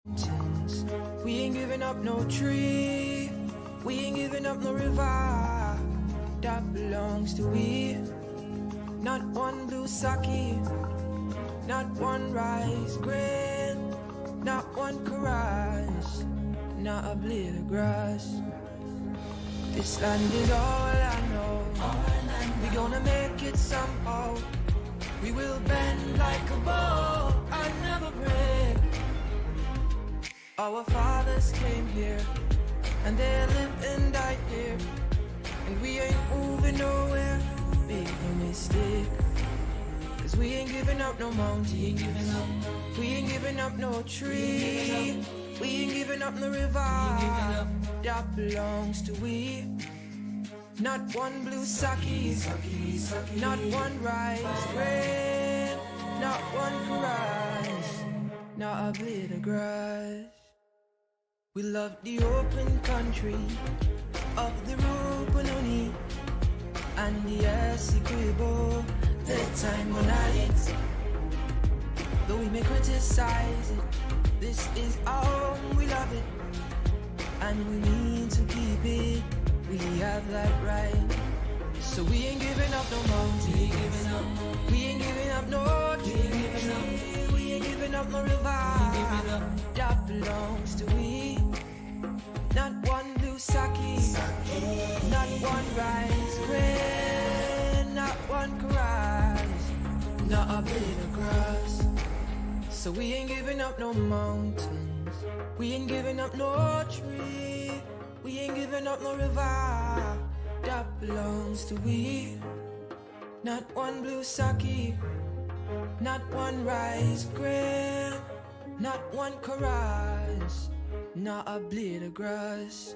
mountains. We ain't giving up no tree. We ain't giving up no river. That belongs to we. Not one blue sake, not one rice grain, not one courage, not a blade of grass. This land is all I know. We gonna make it somehow. We will bend like a bow and never break. Our fathers came here and they lived and died here, and we ain't moving nowhere. Make no mistake, 'cause we ain't giving up no mountain. We ain't giving up no tree. We ain't giving up no river. That belongs to we. Not one blue sake, not one rice grain, not one courage, not a blade of grass. We love the open country of the Rupununi and the Essequibo, the time when night. Though we may criticize it, this is our home, we love it, and we need to keep it. We have that right. So we ain't giving up no mountain. We ain't giving up no tree. We ain't giving up no river. That belongs to we. Not one blue sake, not one rice grain, not one courage, not a blade of grass. So we ain't giving up no mountains. We ain't giving up no tree. We ain't giving up no river. That belongs to we. Not one blue sake, not one rice grain, not one courage, not a blade of grass.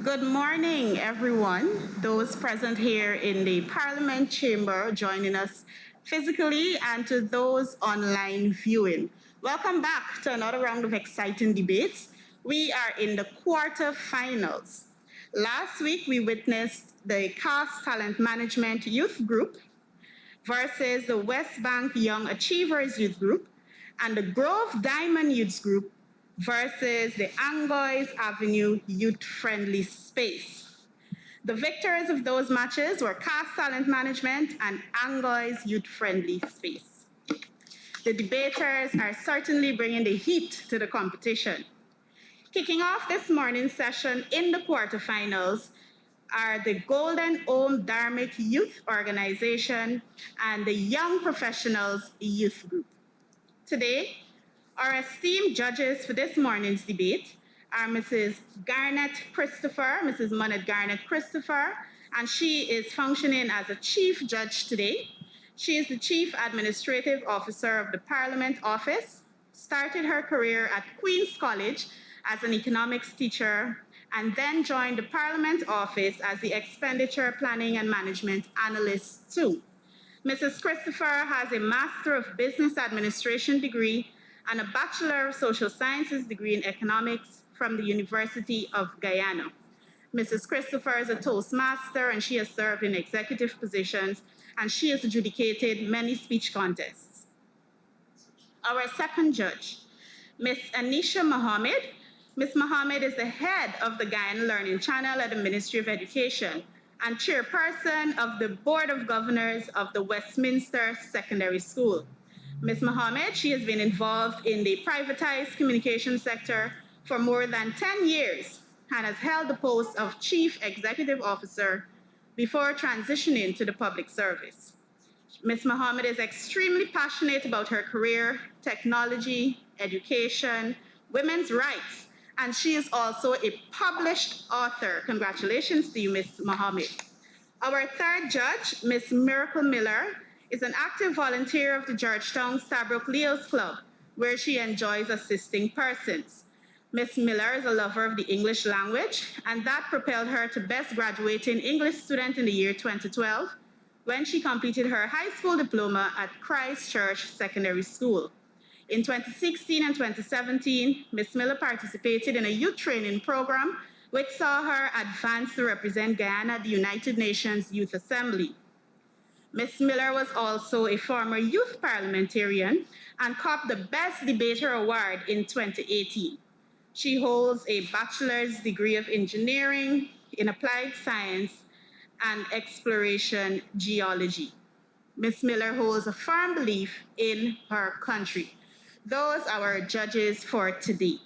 Good morning, everyone. Those present here in the Parliament chamber joining us physically, and to those online viewing. Welcome back to another round of exciting debates. We are in the quarterfinals. Last week, we witnessed the CAST Talent Management Youth Group versus the West Bank Young Achievers Youth Group and the Grove Diamond Youth Group versus the Angois Avenue Youth Friendly Space. The victors of those matches were CAST Talent Management and Angois Youth Friendly Space. The debaters are certainly bringing the heat to the competition. Kicking off this morning's session in the quarterfinals are the Golden Ohm Dharmic Youth Organization and the Young Professionals Youth Group. Today, our esteemed judges for this morning's debate are Mrs. Garnet Christopher, Mrs. Monet Garnet Christopher, and she is functioning as a chief judge today. She is the Chief Administrative Officer of the Parliament Office, started her career at Queen's College as an economics teacher, and then joined the Parliament Office as the Expenditure Planning and Management Analyst too. Mrs. Christopher has a Master of Business Administration degree and a Bachelor of Social Sciences degree in Economics from the University of Guyana. Mrs. Christopher is a Toastmaster, and she has served in executive positions, and she has adjudicated many speech contests. Our second judge, Ms. Anisha Mohammed. Ms. Mohammed is the head of the Guyana Learning Channel at the Ministry of Education and chairperson of the Board of Governors of the Westminster Secondary School. Ms. Mohammed, she has been involved in the privatized communication sector for more than 10 years and has held the post of Chief Executive Officer before transitioning to the public service. Ms. Mohammed is extremely passionate about her career, technology, education, women's rights, and she is also a published author. Congratulations to you, Ms. Mohammed. Our third judge, Ms. Miracle Miller, is an active volunteer of the Georgetown Stabroek Leos Club, where she enjoys assisting persons. Ms. Miller is a lover of the English language, and that propelled her to Best Graduating English Student in the year 2012, when she completed her high school diploma at Christ Church Secondary School. In 2016 and 2017, Ms. Miller participated in a youth training program which saw her advance to represent Guyana at the United Nations Youth Assembly. Ms. Miller was also a former youth parliamentarian and copped the Best Debater Award in 2018. She holds a bachelor's degree of engineering in applied science and exploration geology. Ms. Miller holds a firm belief in her country. Those are our judges for today.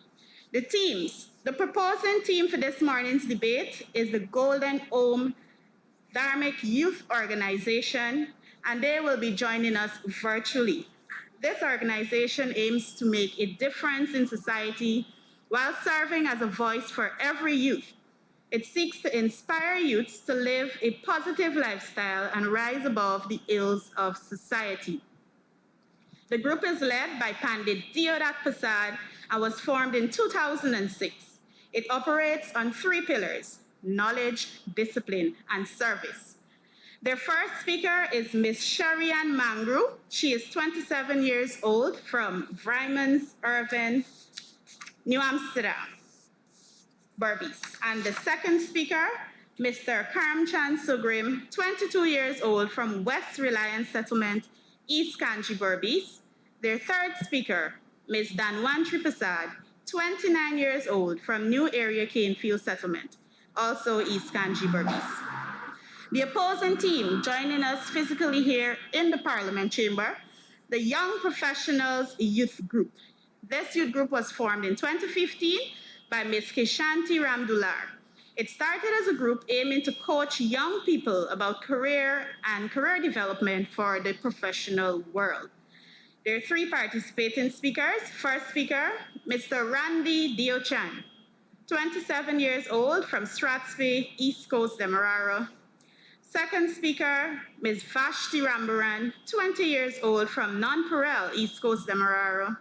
The teams. The proposing team for this morning's debate is the Golden Ohm Dharmic Youth Organization, and they will be joining us virtually. This organization aims to make a difference in society while serving as a voice for every youth. It seeks to inspire youths to live a positive lifestyle and rise above the ills of society. The group is led by Pandit Deodat Prasad and was formed in 2006. It operates on 3 pillars: knowledge, discipline, and service. Their first speaker is Ms. Sharian Mangru. She is 27 years old from Vrymans, Irvin, New Amsterdam, Berbice. And the second speaker, Mr. Karamchan Sugrim, 22 years old from West Reliance Settlement, East Kanji, Berbice. Their third speaker, Ms. Danwantri Prasad, 29 years old from New Area Canefield Settlement, also East Kanji, Berbice. The opposing team joining us physically here in the Parliament Chamber, the Young Professionals Youth Group. This youth group was formed in 2015 by Ms. Kishanti Ramdular. It started as a group aiming to coach young people about career and career development for the professional world. There are 3 participating speakers. First speaker, Mr. Randy Diochan, 27 years old from Strathspey, East Coast, Demerara. Second speaker, Ms. Vashti Rambaran, 20 years old from Nonpareil, East Coast, Demerara.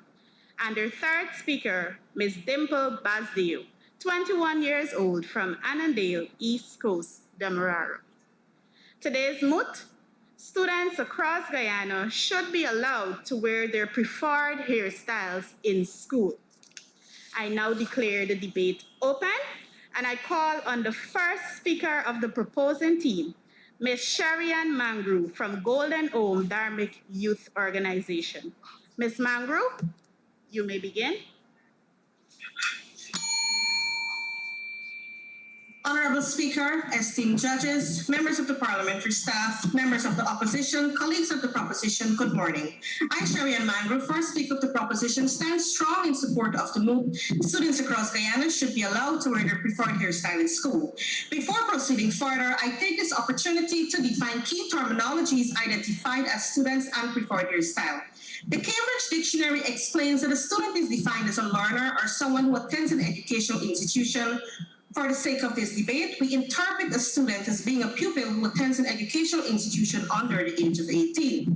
And their third speaker, Ms. Dimple Basdeo, 21 years old from Annandale, East Coast, Demerara. Today's moot: students across Guyana should be allowed to wear their preferred hairstyles in school. I now declare the debate open, and I call on the first speaker of the proposing team, Ms. Sharian Mangru from Golden Ohm Dharmic Youth Organization. Ms. Mangru, you may begin. Honorable Speaker, esteemed judges, members of the parliamentary staff, members of the opposition, colleagues of the proposition, good morning. I, Sharian Mangru, first speaker of the proposition, stand strong in support of the move. Students across Guyana should be allowed to wear their preferred hairstyle in school. Before proceeding further, I take this opportunity to define key terminologies identified as students and preferred hairstyle. The Cambridge Dictionary explains that a student is defined as a learner or someone who attends an educational institution. For the sake of this debate, we interpret a student as being a pupil who attends an educational institution under the age of 18.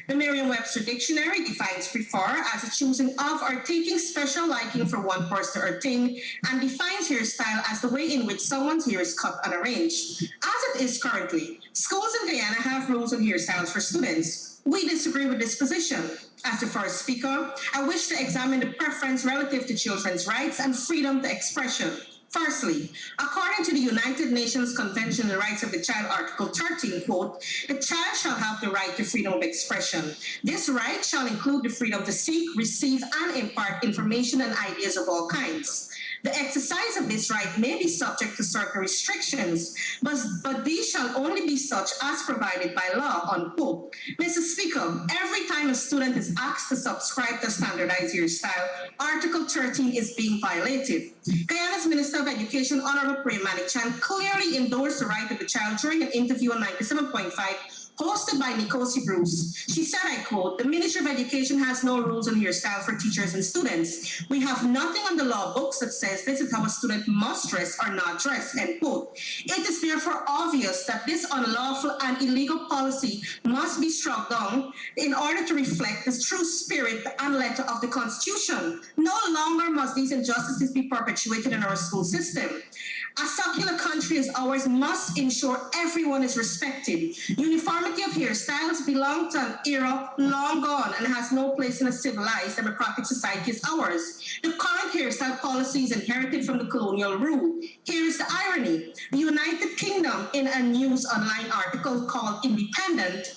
The Merriam-Webster Dictionary defines prefer as a choosing of or taking special liking for one person or thing, and defines hairstyle as the way in which someone's hair is cut and arranged. As it is currently, schools in Guyana have rules on hairstyles for students. We disagree with this position. As the first speaker, I wish to examine the preference relative to children's rights and freedom to expression. Firstly, according to the United Nations Convention on the Rights of the Child, Article 13, quote, the child shall have the right to freedom of expression. This right shall include the freedom to seek, receive, and impart information and ideas of all kinds. The exercise of this right may be subject to certain restrictions, but these shall only be such as provided by law, unquote. Mr. Speaker, every time a student is asked to subscribe to standardized hairstyle, Article 13 is being violated. Guyana's Minister of Education, Honorable Prem Manichan, clearly endorsed the right of the child during an interview on 97.5 hosted by Nikosi Bruce. She said, I quote, the Ministry of Education has no rules on hairstyle for teachers and students. We have nothing on the law books that says this is how a student must dress or not dress, end quote. It is therefore obvious that this unlawful and illegal policy must be struck down in order to reflect the true spirit and letter of the Constitution. No longer must these injustices be perpetuated in our school system. A secular country phase hours must ensure everyone is respected. Uniformity of hairstyles belong to an era long gone and has no place in a civilized democratic society as ours. The current hairstyle policy is inherited from the colonial rule. Here is the irony. The United Kingdom, in a news online article called Independent,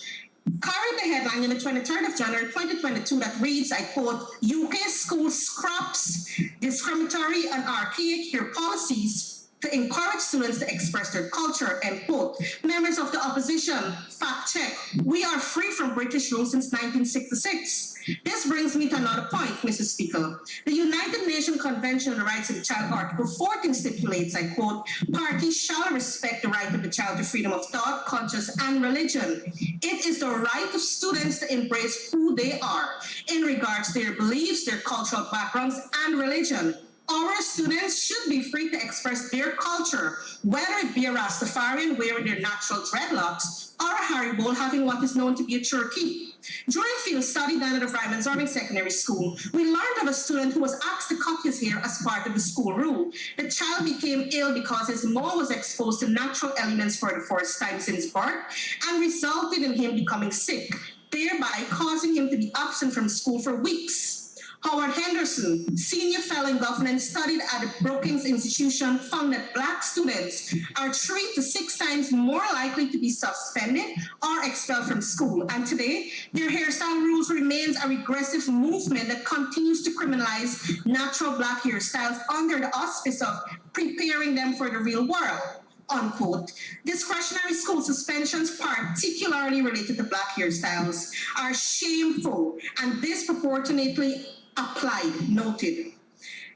carried the headline on the 23rd of January 2022 that reads, I quote, UK school scraps discriminatory and archaic hair policies to encourage students to express their culture, end quote. Members of the opposition, fact check. We are free from British rule since 1966. This brings me to another point, Mr. Speaker. The United Nations Convention on the Rights of the Child, Article 14 stipulates, I quote, parties shall respect the right of the child to freedom of thought, conscience, and religion. It is the right of students to embrace who they are in regards to their beliefs, their cultural backgrounds, and religion. Our students should be free to express their culture, whether it be a Rastafarian wearing their natural dreadlocks or a Haribo having what is known to be a turkey. During field study done at the Ryman's Army Secondary School, we learned of a student who was asked to cut his hair as part of the school rule. The child became ill because his mole was exposed to natural elements for the first time since birth and resulted in him becoming sick, thereby causing him to be absent from school for weeks. Howard Henderson, senior fellow in governance, studied at the Brookings Institution, found that Black students are 3 to 6 times more likely to be suspended or expelled from school. And today, their hairstyle rules remains a regressive movement that continues to criminalize natural Black hairstyles under the auspice of preparing them for the real world. Unquote. Discretionary school suspensions, particularly related to Black hairstyles, are shameful and disproportionately applied, noted.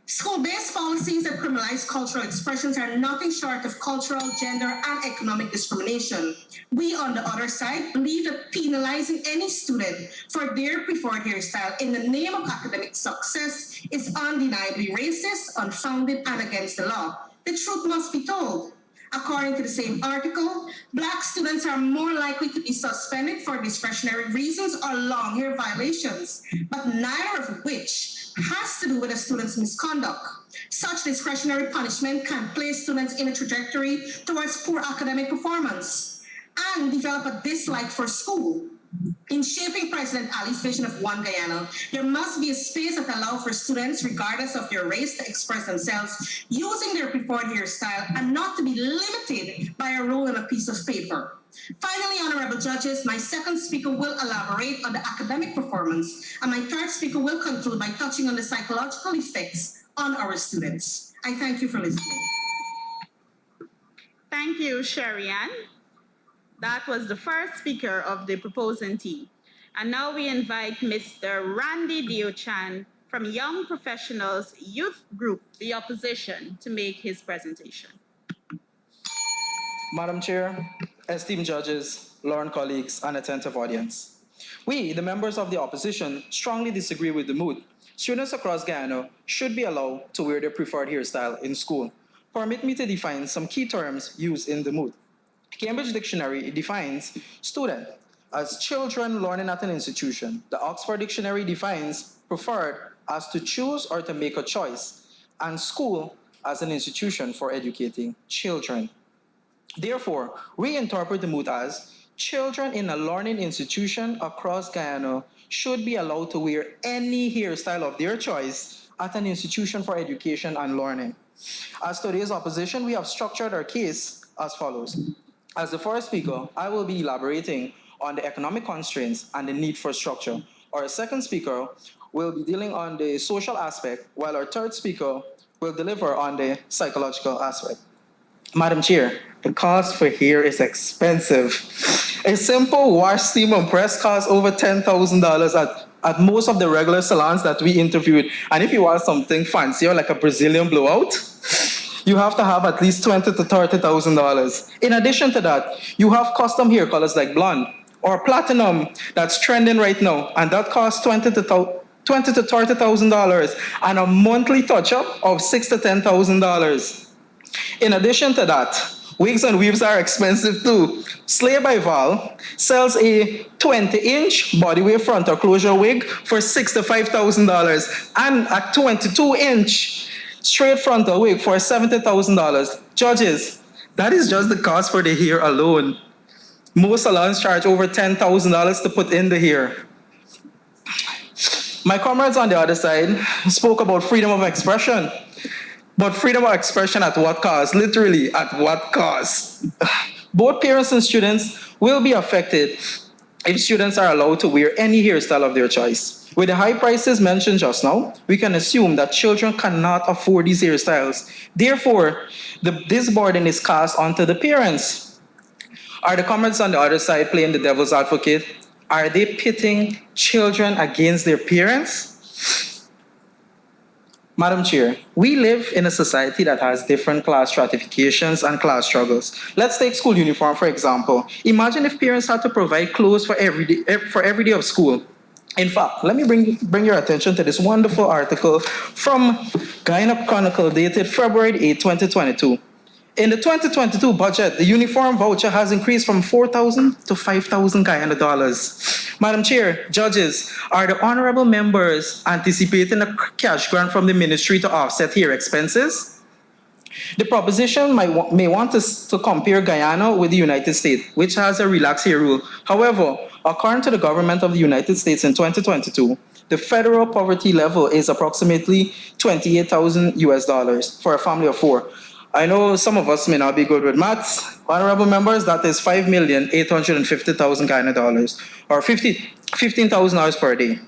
School-based policies that criminalize cultural expressions are nothing short of cultural, gender, and economic discrimination. We, on the other side, believe that penalizing any student for their preferred hairstyle in the name of academic success is undeniably racist, unfounded, and against the law. The truth must be told. According to the same article, Black students are more likely to be suspended for discretionary reasons or long hair violations, but neither of which has to do with a student's misconduct. Such discretionary punishment can place students in a trajectory towards poor academic performance and develop a dislike for school. In shaping President Ali's vision of One Guyana, there must be a space that allows for students, regardless of their race, to express themselves using their preferred hairstyle and not to be limited by a rule on a piece of paper. Finally, honorable judges, my second speaker will elaborate on the academic performance, and my third speaker will conclude by touching on the psychological effects on our students. I thank you for listening. Thank you, Sherry Ann. That was the first speaker of the proposing team. And now we invite Mr. Randy Diochan from Young Professionals Youth Group, the opposition, to make his presentation. Madam Chair, esteemed judges, learned colleagues, and attentive audience. We, the members of the opposition, strongly disagree with the mood. Students across Guyana should be allowed to wear their preferred hairstyle in school. Permit me to define some key terms used in the mood. Cambridge Dictionary defines student as children learning at an institution. The Oxford Dictionary defines preferred as to choose or to make a choice, and school as an institution for educating children. Therefore, we interpret the mood as children in a learning institution across Guyana should be allowed to wear any hairstyle of their choice at an institution for education and learning. As today's opposition, we have structured our case as follows. As the first speaker, I will be elaborating on the economic constraints and the need for structure. Our second speaker will be dealing on the social aspect, while our third speaker will deliver on the psychological aspect. Madam Chair, the cost for hair is expensive. A simple wash, steam, and press costs over $10,000 at most of the regular salons that we interviewed. And if you want something fancier, like a Brazilian blowout, you have to have at least $20,000 to $30,000. In addition to that, you have custom hair colors like blonde or platinum that's trending right now, and that costs $20,000 to $30,000, and a monthly touch-up of $6,000 to $10,000. In addition to that, wigs and weaves are expensive too. Slay by Val sells a 20-inch body wave frontal closure wig for $65,000 and a 22-inch straight frontal wig for $70,000. Judges, That is just the cost for the hair alone. Most salons charge over $10,000 to put in the hair. My comrades on the other side spoke about freedom of expression. But freedom of expression at what cost? Literally, at what cost? Both parents and students will be affected if students are allowed to wear any hairstyle of their choice. With the high prices mentioned just now, we can assume that children cannot afford these hairstyles. Therefore, this burden is cast onto the parents. Are the comments on the other side playing the devil's advocate? Are they pitting children against their parents? Madam Chair, we live in a society that has different class stratifications and class struggles. Let's take school uniform, for example. Imagine if parents had to provide clothes for every day of school. In fact, let me bring your attention to this wonderful article from Guyana Chronicle dated February 8, 2022. In the 2022 budget, the uniform voucher has increased from 4,000 to 5,000 Guyana dollars. Madam Chair, judges, are the honorable members anticipating a cash grant from the ministry to offset here expenses? The proposition may want us to compare Guyana with the United States, which has a relaxed hair rule. However, according to the government of the United States in 2022, the federal poverty level is approximately 28,000 US dollars for a family of four. I know some of us may not be good with maths. Honorable members, that is 5,850,000 Guyana dollars, or $15,000 per day.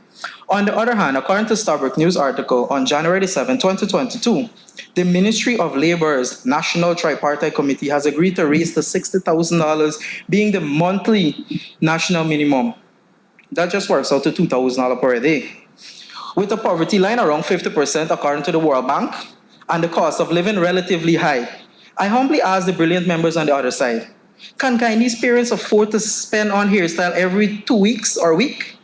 On the other hand, according to Starbuck News article on January 7, 2022, the Ministry of Labor's National Tripartite Committee has agreed to raise to $60,000 being the monthly national minimum. That just works out to $2,000 per day. With a poverty line around 50% according to the World Bank, and the cost of living relatively high, I humbly ask the brilliant members on the other side, can Guyanese parents afford to spend on hairstyle every 2 weeks or week?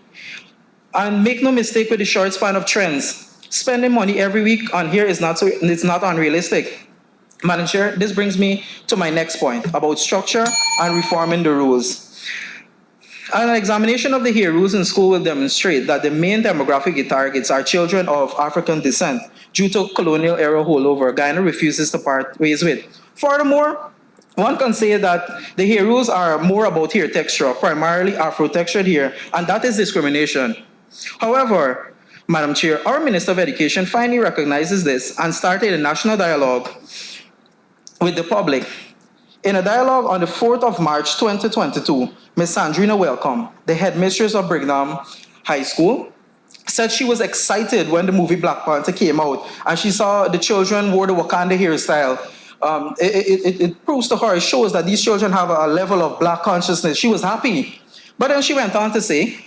And make no mistake with the short span of trends. Spending money every week on hair is not unrealistic. Madam Chair, this brings me to my next point about structure and reforming the rules. An examination of the hair rules in school will demonstrate that the main demographic it targets are children of African descent. Due to colonial era holdover, Guyana refuses to part ways with. Furthermore, one can say that the hair rules are more about hair texture, primarily Afro-textured hair, and that is discrimination. However, Madam Chair, our Minister of Education finally recognizes this and started a national dialogue with the public. In a dialogue on the 4th of March 2022, Ms. Sandrina Welcome, the headmistress of Brigham High School, said she was excited when the movie Black Panther came out and she saw the children wore the Wakanda hairstyle. It proves to her, it shows that these children have a level of black consciousness. She was happy. But then she went on to say,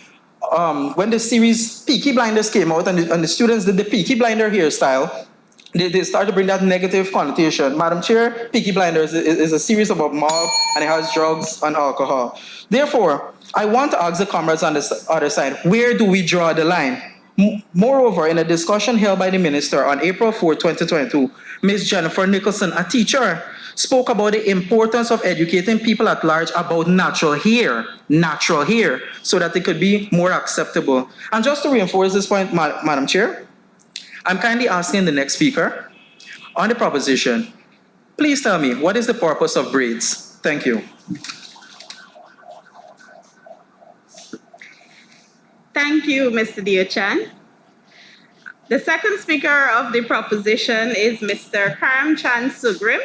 when the series Peaky Blinders came out and the students did the Peaky Blinder hairstyle, they started to bring that negative connotation. Madam Chair, Peaky Blinders is a series about mob and it has drugs and alcohol. Therefore, I want to ask the comrades on the other side, where do we draw the line? Moreover, in a discussion held by the minister on April 4, 2022, Ms. Jennifer Nicholson, a teacher, spoke about the importance of educating people at large about natural hair, so that it could be more acceptable. And just to reinforce this point, Madam Chair, I'm kindly asking the next speaker on the proposition, please tell me, what is the purpose of braids? Thank you. Thank you, Mr. Diochan. The second speaker of the proposition is Mr. Karamchand Sugrim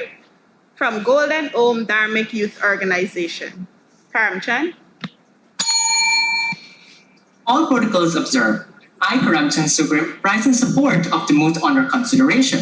from Golden Home Dharmic Youth Organization. Karamchand. All protocols observed. I, Karamchand Sugrim, rise in support of the moot under consideration.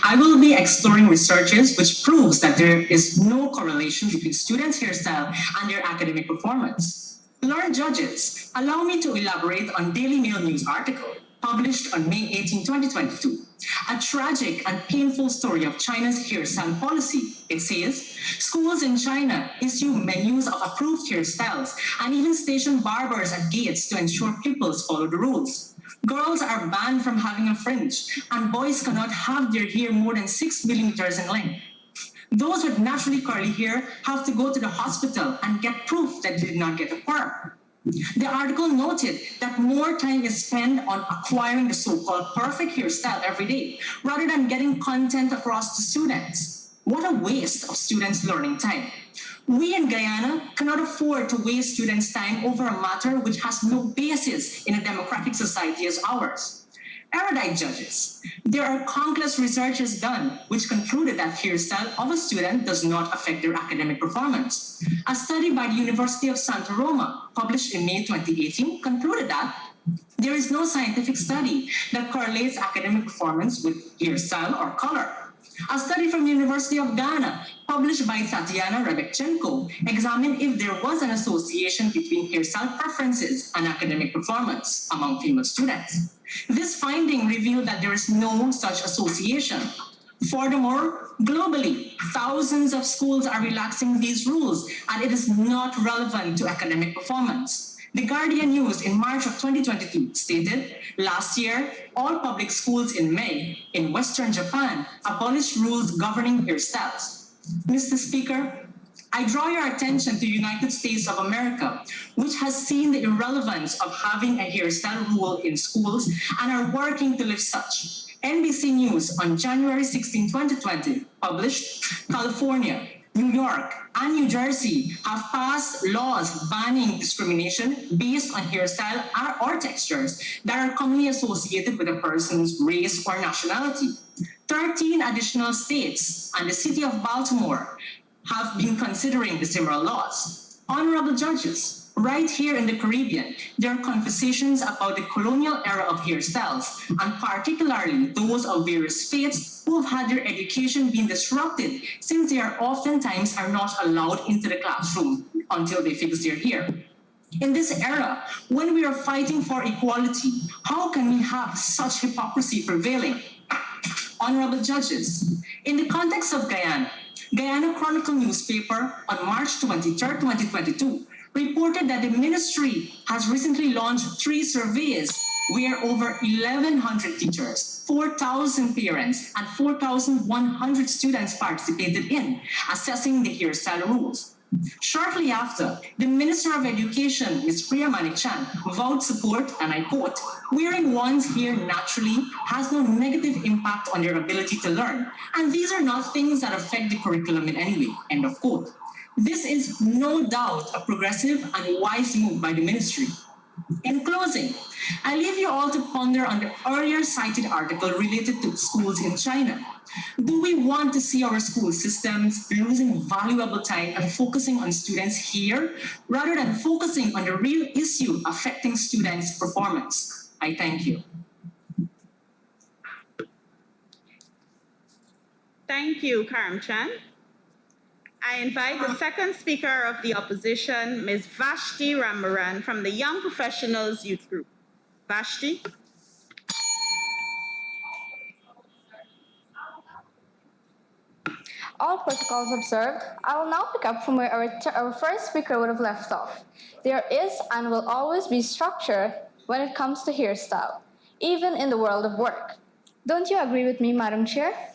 I will be exploring researches which proves that there is no correlation between students' hairstyle and their academic performance. Lord Judges, allow me to elaborate on Daily Mail News article published on May 18, 2022. A tragic and painful story of China's hairstyle policy. It says, schools in China issue menus of approved hairstyles and even station barbers at gates to ensure pupils follow the rules. Girls are banned from having a fringe, and boys cannot have their hair more than 6 millimeters in length. Those with naturally curly hair have to go to the hospital and get proof that they did not get a perm. The article noted that more time is spent on acquiring the so-called perfect hairstyle every day, rather than getting content across to students. What a waste of students' learning time. We in Guyana cannot afford to waste students' time over a matter which has no basis in a democratic society as ours. Erudite judges, there are countless researches done which concluded that hairstyle of a student does not affect their academic performance. A study by the University of Santa Roma, published in May 2018, concluded that there is no scientific study that correlates academic performance with hairstyle or color. A study from the University of Ghana, published by Tatiana Rebekchenko, examined if there was an association between hairstyle preferences and academic performance among female students. This finding revealed that there is no such association. Furthermore, globally, thousands of schools are relaxing these rules, and it is not relevant to academic performance. The Guardian News in March of 2022 stated, last year, all public schools in May, in Western Japan, abolished rules governing hairstyles. Mr. Speaker, I draw your attention to the United States of America, which has seen the irrelevance of having a hairstyle rule in schools and are working to lift such. NBC News on January 16, 2020, published, California, New York, and New Jersey have passed laws banning discrimination based on hairstyle or textures that are commonly associated with a person's race or nationality. 13 additional states and the city of Baltimore have been considering the similar laws. Honorable judges, right here in the Caribbean, there are conversations about the colonial era of hairstyles, and particularly those of various faiths who have had their education being disrupted since they are oftentimes are not allowed into the classroom until they fix their hair. In this era, when we are fighting for equality, how can we have such hypocrisy prevailing? Honorable judges, in the context of Guyana, Guyana Chronicle newspaper on March 23, 2022, reported that the ministry has recently launched 3 surveys where over 1,100 teachers, 4,000 parents, and 4,100 students participated in assessing the hairstyle rules. Shortly after, the Minister of Education, Ms. Priya Manichan, vowed support, and I quote, "Wearing one's hair naturally has no negative impact on their ability to learn, and these are not things that affect the curriculum in any way," end of quote. This is no doubt a progressive and wise move by the ministry. In closing, I leave you all to ponder on the earlier cited article related to schools in China. Do we want to see our school systems losing valuable time and focusing on students here rather than focusing on the real issue affecting students' performance? I thank you. Thank you, Karamchan. I invite the second speaker of the opposition, Ms. Vashti Ramaran from the Young Professionals Youth Group. Vashti. All protocols observed, I will now pick up from where our first speaker would have left off. There is and will always be structure when it comes to hairstyle, even in the world of work. Don't you agree with me, Madam Chair?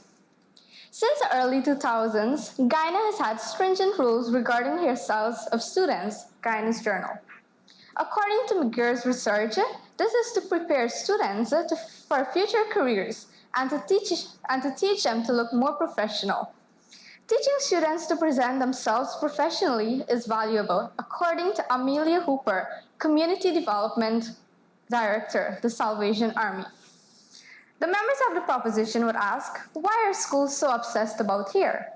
Since the early 2000s, Guyana has had stringent rules regarding hairstyles of students, Guyana's Journal. According to McGirr's research, this is to prepare students for future careers and to teach them to look more professional. Teaching students to present themselves professionally is valuable, according to Amelia Hooper, Community Development Director, the Salvation Army. The members of the proposition would ask, why are schools so obsessed about hair?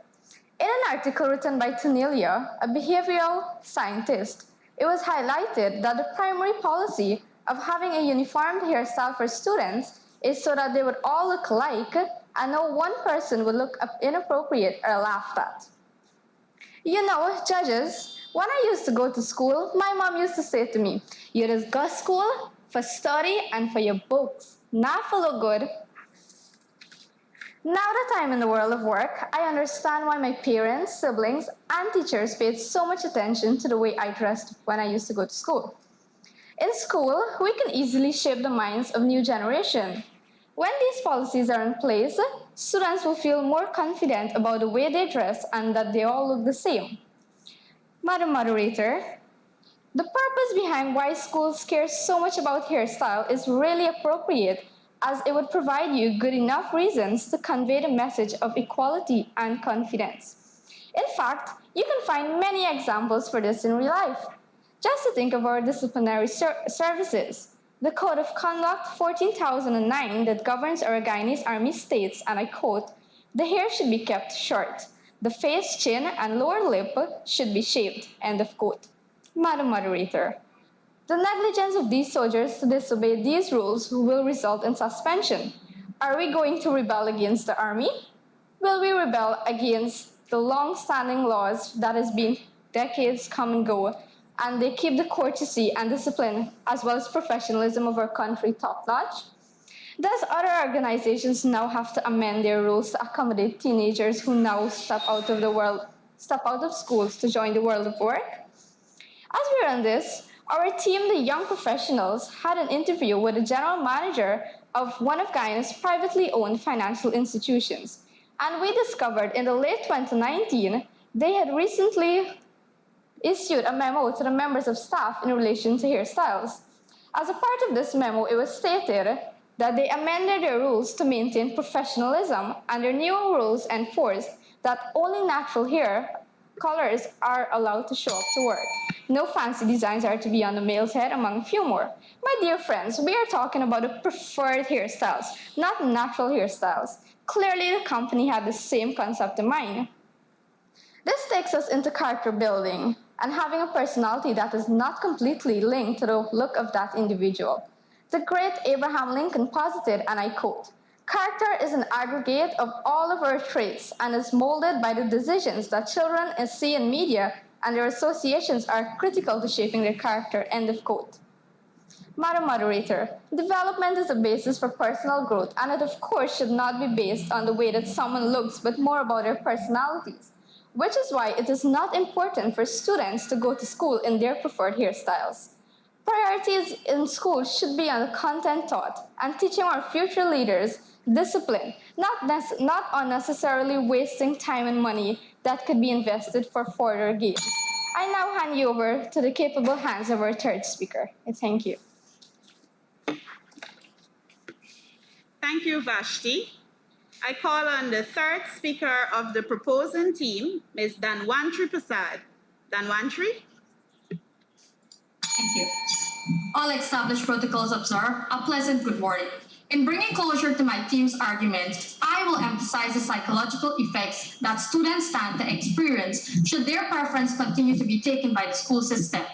In an article written by Tanelia, a behavioral scientist, it was highlighted that the primary policy of having a uniformed hairstyle for students is so that they would all look alike and no one person would look inappropriate or laughed at. You know, judges, when I used to go to school, my mom used to say to me, "You just go to school for study and for your books, not for look good." Now that I'm in the world of work, I understand why my parents, siblings, and teachers paid so much attention to the way I dressed when I used to go to school. In school, we can easily shape the minds of new generation. When these policies are in place, students will feel more confident about the way they dress and that they all look the same. Madam Moderator, the purpose behind why schools care so much about hairstyle is really appropriate, as it would provide you good enough reasons to convey the message of equality and confidence. In fact, you can find many examples for this in real life. Just to think of our disciplinary services. The Code of Conduct 14,009 that governs our Guyanese Army states, and I quote, "The hair should be kept short. The face, chin, and lower lip should be shaved," end of quote. Madam Moderator, the negligence of these soldiers to disobey these rules will result in suspension. Are we going to rebel against the Army? Will we rebel against the long-standing laws that has been decades come and go, and they keep the courtesy and discipline as well as professionalism of our country top-notch? Does other organizations now have to amend their rules to accommodate teenagers who now step out of schools to join the world of work? As we're on this, our team, the Young Professionals, had an interview with the general manager of one of Guyana's privately owned financial institutions. And we discovered in the late 2019, they had recently issued a memo to the members of staff in relation to hairstyles. As a part of this memo, it was stated that they amended their rules to maintain professionalism, and their new rules enforced that only natural hair colors are allowed to show up to work. No fancy designs are to be on the male's head, among a few more. My dear friends, we are talking about the preferred hairstyles, not natural hairstyles. Clearly, the company had the same concept in mind. This takes us into character building and having a personality that is not completely linked to the look of that individual. The great Abraham Lincoln posited, and I quote, "Character is an aggregate of all of our traits and is molded by the decisions that children see in media, and their associations are critical to shaping their character," end of quote. Madam Moderator, development is a basis for personal growth, and it of course should not be based on the way that someone looks, but more about their personalities, which is why it is not important for students to go to school in their preferred hairstyles. Priorities in school should be on the content taught and teaching our future leaders discipline, not unnecessarily wasting time and money that could be invested for further gains. I now hand you over to the capable hands of our third speaker. Thank you. Thank you, Vashti. I call on the third speaker of the proposing team, Ms. Danwantri Prasad. Danwantri? Thank you. All established protocols observed, a pleasant good morning. In bringing closure to my team's argument, I will emphasize the psychological effects that students stand to experience should their preference continue to be taken by the school system.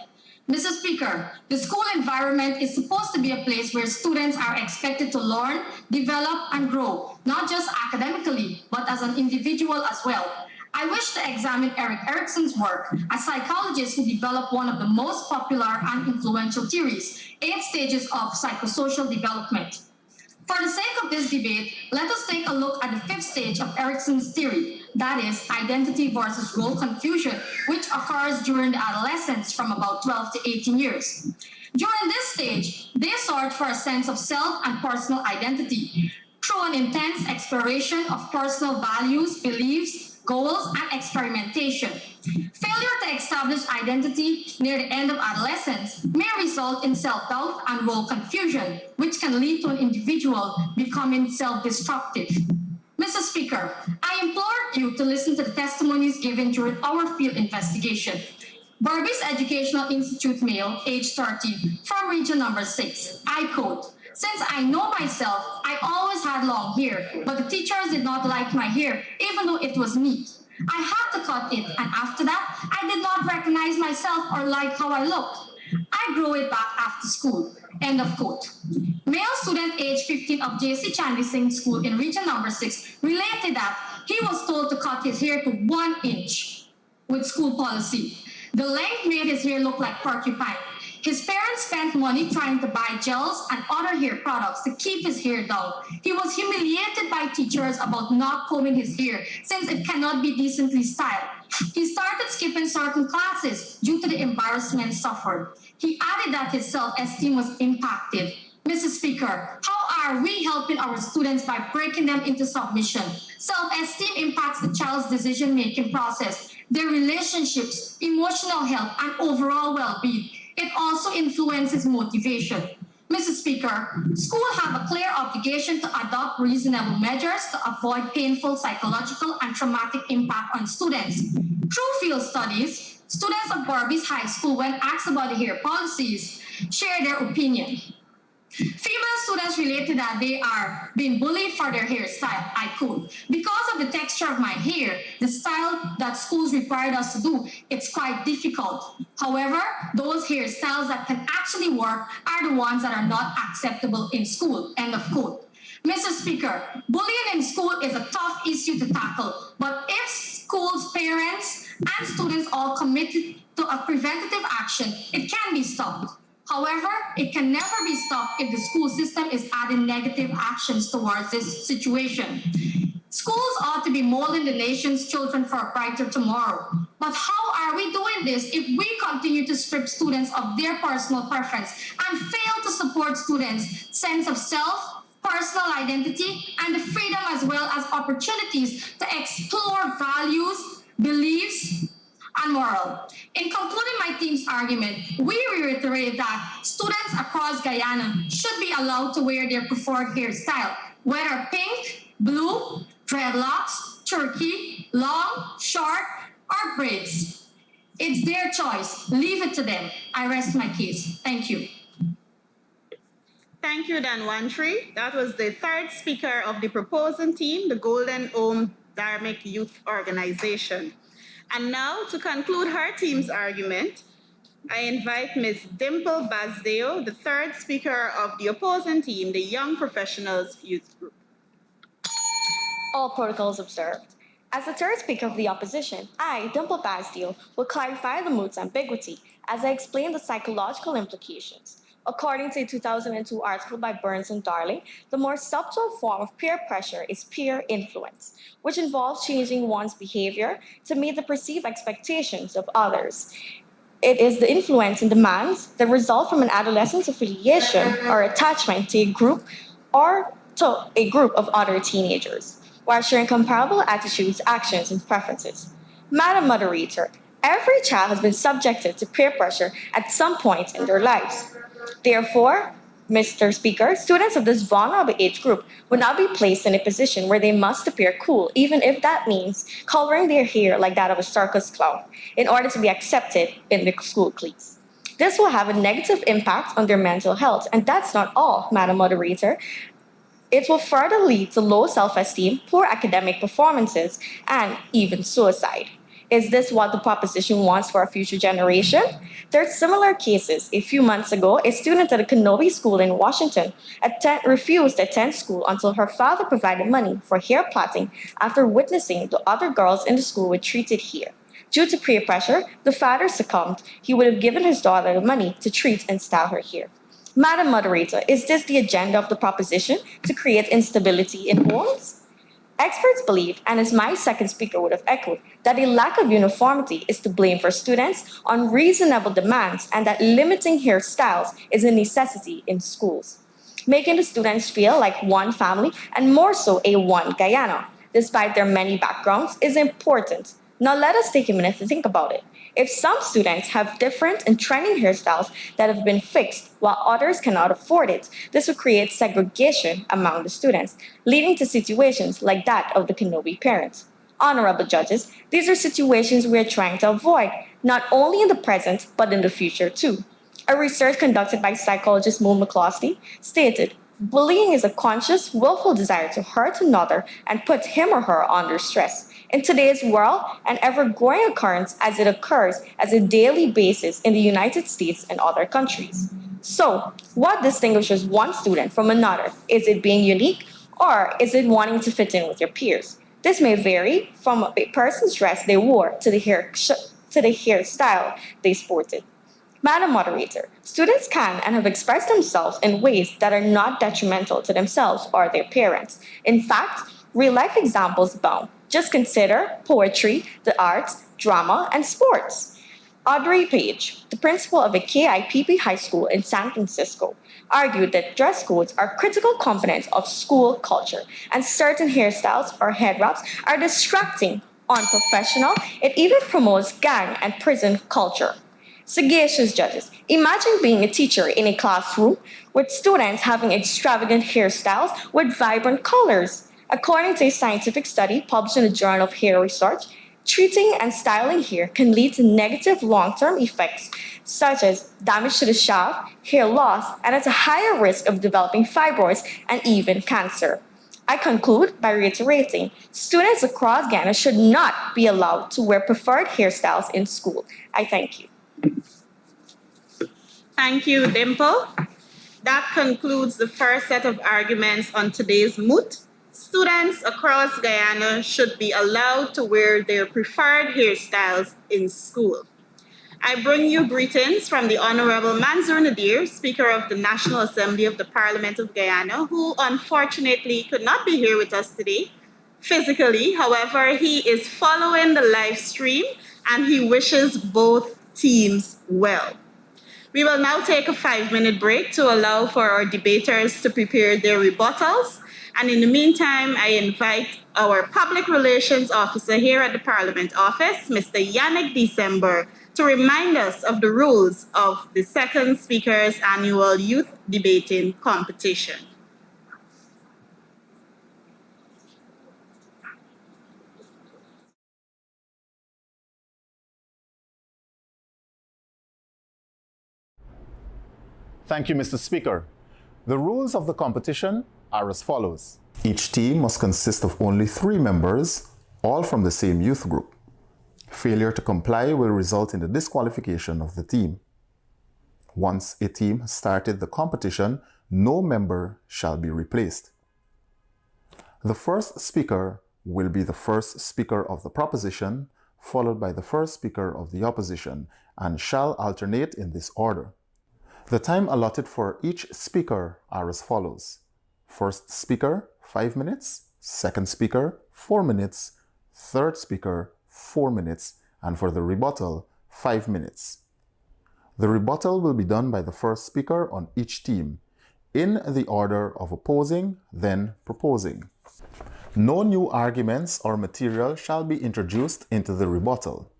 Mr. Speaker, the school environment is supposed to be a place where students are expected to learn, develop, and grow, not just academically, but as an individual as well. I wish to examine Erik Erikson's work, a psychologist who developed one of the most popular and influential theories, 8 stages of psychosocial development. For the sake of this debate, let us take a look at the 5th stage of Erikson's theory, that is, identity versus role confusion, which occurs during the adolescence from about 12 to 18 years. During this stage, they search for a sense of self and personal identity through an intense exploration of personal values, beliefs, goals, and experimentation. Failure to establish identity near the end of adolescence may result in self-doubt and role confusion, which can lead to an individual becoming self-destructive. Mr. Speaker, I implore you to listen to the testimonies given during our field investigation. Burbis Educational Institute male, age 30, from region number 6. I quote, "Since I know myself, I always had long hair, but the teachers did not like my hair, even though it was neat. I had to cut it, and after that, I did not recognize myself or like how I looked. I grew it back after school." End of quote. Male student age 15 of J.C. Chandy Singh School in region number 6 related that he was told to cut his hair to 1 inch with school policy. The length made his hair look like porcupine. His parents spent money trying to buy gels and other hair products to keep his hair down. He was humiliated by teachers about not combing his hair since it cannot be decently styled. He started skipping certain classes due to the embarrassment suffered. He added that his self-esteem was impacted. Mr. Speaker, how are we helping our students by breaking them into submission? Self-esteem impacts the child's decision-making process, their relationships, emotional health, and overall well-being. It also influences motivation. Mr. Speaker, schools have a clear obligation to adopt reasonable measures to avoid painful psychological and traumatic impact on students. Through field studies, students of Barbies High School, when asked about the hair policies, share their opinion. Female students related that they are being bullied for their hairstyle. I quote, because of the texture of my hair, the style that schools required us to do, it's quite difficult. However, those hairstyles that can actually work are the ones that are not acceptable in school, end of quote. Mr. Speaker, bullying in school is a tough issue to tackle, but if schools, parents, and students all committed to a preventative action, it can be stopped. However, it can never be stopped if the school system is adding negative actions towards this situation. Schools ought to be molding the nation's children for a brighter tomorrow. But how are we doing this if we continue to strip students of their personal preference and fail to support students' sense of self, personal identity, and the freedom as well as opportunities to explore values, beliefs, and moral? In concluding my team's argument, we reiterate that students across Guyana should be allowed to wear their preferred hairstyle, whether pink, blue, dreadlocks, turkey, long, short, or braids. It's their choice. Leave it to them. I rest my case. Thank you. Thank you, Danwantri. That was the third speaker of the proposing team, the Golden Ohm Dharmic Youth Organization. And now, to conclude her team's argument, I invite Ms. Dimple Bazdeo, the third speaker of the opposing team, the Young Professionals Youth Group. All protocols observed. As the third speaker of the opposition, I, Dimple Bazdeo, will clarify the mood's ambiguity as I explain the psychological implications. According to a 2002 article by Burns and Darley, the more subtle form of peer pressure is peer influence, which involves changing one's behavior to meet the perceived expectations of others. It is the influence and demands that result from an adolescent's affiliation or attachment to a group or to a group of other teenagers, while sharing comparable attitudes, actions, and preferences. Madam Moderator, every child has been subjected to peer pressure at some point in their lives. Therefore, Mr. Speaker, students of this vulnerable age group would not be placed in a position where they must appear cool, even if that means coloring their hair like that of a circus clown, in order to be accepted in the school cliques. This will have a negative impact on their mental health, and that's not all, Madam Moderator. It will further lead to low self-esteem, poor academic performances, and even suicide. Is this what the proposition wants for our future generation? There are similar cases. A few months ago, a student at a Kenobi school in Washington refused to attend school until her father provided money for hair plaiting after witnessing the other girls in the school were treated hair. Due to peer pressure, the father succumbed. He would have given his daughter the money to treat and style her hair. Madam Moderator, is this the agenda of the proposition to create instability in homes? Experts believe, and as my second speaker would have echoed, that a lack of uniformity is to blame for students' unreasonable demands and that limiting hairstyles is a necessity in schools, making the students feel like one family and more so a one Guyana, despite their many backgrounds, is important. Now let us take a minute to think about it. If some students have different and trending hairstyles that have been fixed while others cannot afford it, this will create segregation among the students, leading to situations like that of the Kenobi parents. Honorable judges, these are situations we are trying to avoid, not only in the present, but in the future too. A research conducted by psychologist Mo McCloskey stated, bullying is a conscious, willful desire to hurt another and put him or her under stress. In today's world, an ever-growing occurrence as it occurs as a daily basis in the United States and other countries. So, what distinguishes one student from another? Is it being unique, or is it wanting to fit in with your peers? This may vary from a person's dress they wore to the hairstyle they sported. Madam Moderator, students can and have expressed themselves in ways that are not detrimental to themselves or their parents. In fact, real-life examples abound. Just consider poetry, the arts, drama, and sports. Audrey Page, the principal of a KIPP high school in San Francisco, argued that dress codes are critical components of school culture, and certain hairstyles or head wraps are distracting, unprofessional. It even promotes gang and prison culture. Sagacious judges, imagine being a teacher in a classroom with students having extravagant hairstyles with vibrant colors. According to a scientific study published in the Journal of Hair Research, treating and styling hair can lead to negative long term effects such as damage to the shaft, hair loss, and at a higher risk of developing fibroids and even cancer. I conclude by reiterating students across Ghana should not be allowed to wear preferred hairstyles in school. I thank you. Thank you, Dimple. That concludes the first set of arguments on today's moot. Students across Guyana should be allowed to wear their preferred hairstyles in school. I bring you greetings from the Honorable Mansour Nadir, Speaker of the National Assembly of the Parliament of Guyana, who unfortunately could not be here with us today physically. However, he is following the live stream and he wishes both teams well. We will now take a 5-minute break to allow for our debaters to prepare their rebuttals. And in the meantime, I invite our Public Relations Officer here at the Parliament Office, Mr. Yannick December, to remind us of the rules of the Second Speaker's Annual Youth Debating Competition. Thank you, Mr. Speaker. The rules of the competition are as follows. Each team must consist of only 3 members, all from the same youth group. Failure to comply will result in the disqualification of the team. Once a team has started the competition, no member shall be replaced. The first speaker will be the first speaker of the proposition, followed by the first speaker of the opposition, and shall alternate in this order. The time allotted for each speaker are as follows. First speaker, 5 minutes. Second speaker, 4 minutes. Third speaker, 4 minutes. And for the rebuttal, 5 minutes. The rebuttal will be done by the first speaker on each team, in the order of opposing, then proposing. No new arguments or material shall be introduced into the rebuttal.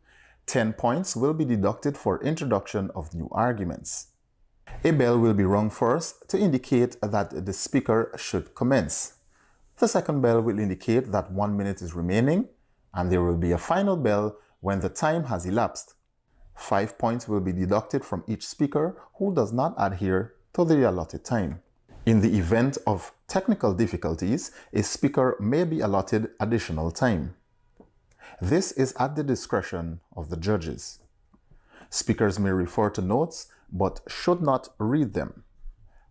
10 points will be deducted for introduction of new arguments. A bell will be rung first to indicate that the speaker should commence. The second bell will indicate that 1 minute is remaining, and there will be a final bell when the time has elapsed. 5 points will be deducted from each speaker who does not adhere to the allotted time. In the event of technical difficulties, a speaker may be allotted additional time. This is at the discretion of the judges. Speakers may refer to notes but should not read them.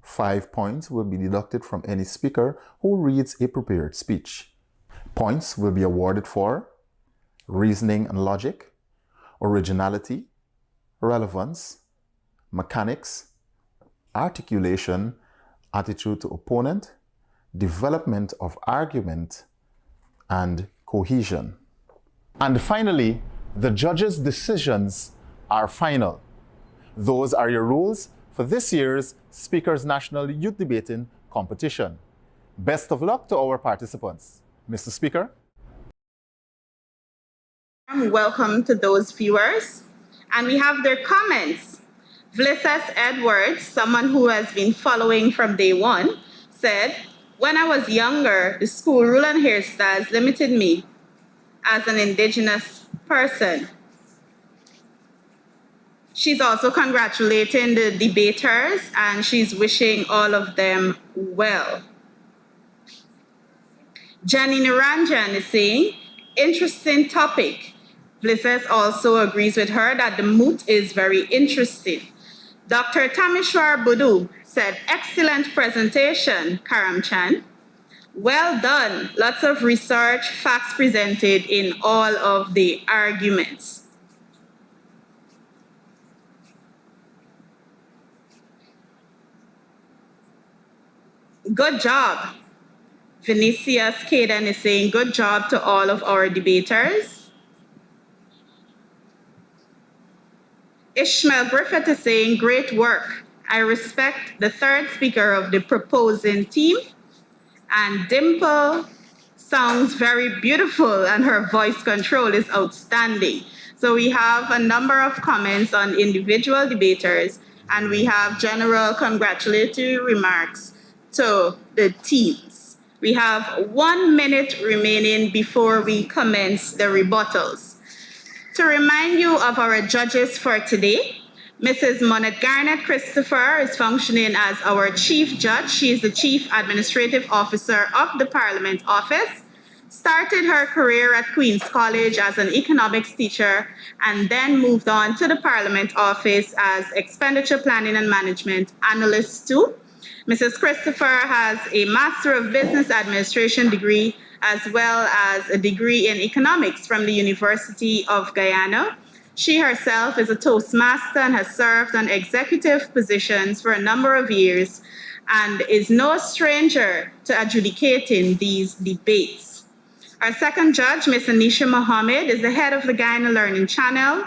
5 points will be deducted from any speaker who reads a prepared speech. Points will be awarded for reasoning and logic, originality, relevance, mechanics, articulation, attitude to opponent, development of argument, and cohesion. And finally, the judges' decisions are final. Those are your rules for this year's Speakers National Youth Debating Competition. Best of luck to our participants. Mr. Speaker. Welcome to those viewers. And we have their comments. Vlissas Edwards, someone who has been following from day one, said, "When I was younger, the school rule on hairstyles limited me as an indigenous person." She's also congratulating the debaters and she's wishing all of them well. Jenny Niranjan is saying, "Interesting topic." Vlissas also agrees with her that the moot is very interesting. Dr. Tamishwar Budu said, "Excellent presentation, Karamchan. Well done. Lots of research, facts presented in all of the arguments." Good job. Vinicius Kaden is saying, "Good job to all of our debaters." Ishmael Griffith is saying, "Great work. I respect the third speaker of the proposing team." And Dimple sounds very beautiful and her voice control is outstanding. So we have a number of comments on individual debaters, and we have general congratulatory remarks to the teams. We have 1 minute remaining before we commence the rebuttals. To remind you of our judges for today, Mrs. Monette Garnett Christopher is functioning as our Chief Judge. She is the Chief Administrative Officer of the Parliament Office, started her career at Queen's College as an economics teacher, and then moved on to the Parliament Office as Expenditure Planning and Management Analyst 2. Mrs. Christopher has a Master of Business Administration degree as well as a degree in economics from the University of Guyana. She herself is a Toastmaster and has served on executive positions for a number of years and is no stranger to adjudicating these debates. Our second judge, Ms. Anisha Mohammed, is the head of the Guyana Learning Channel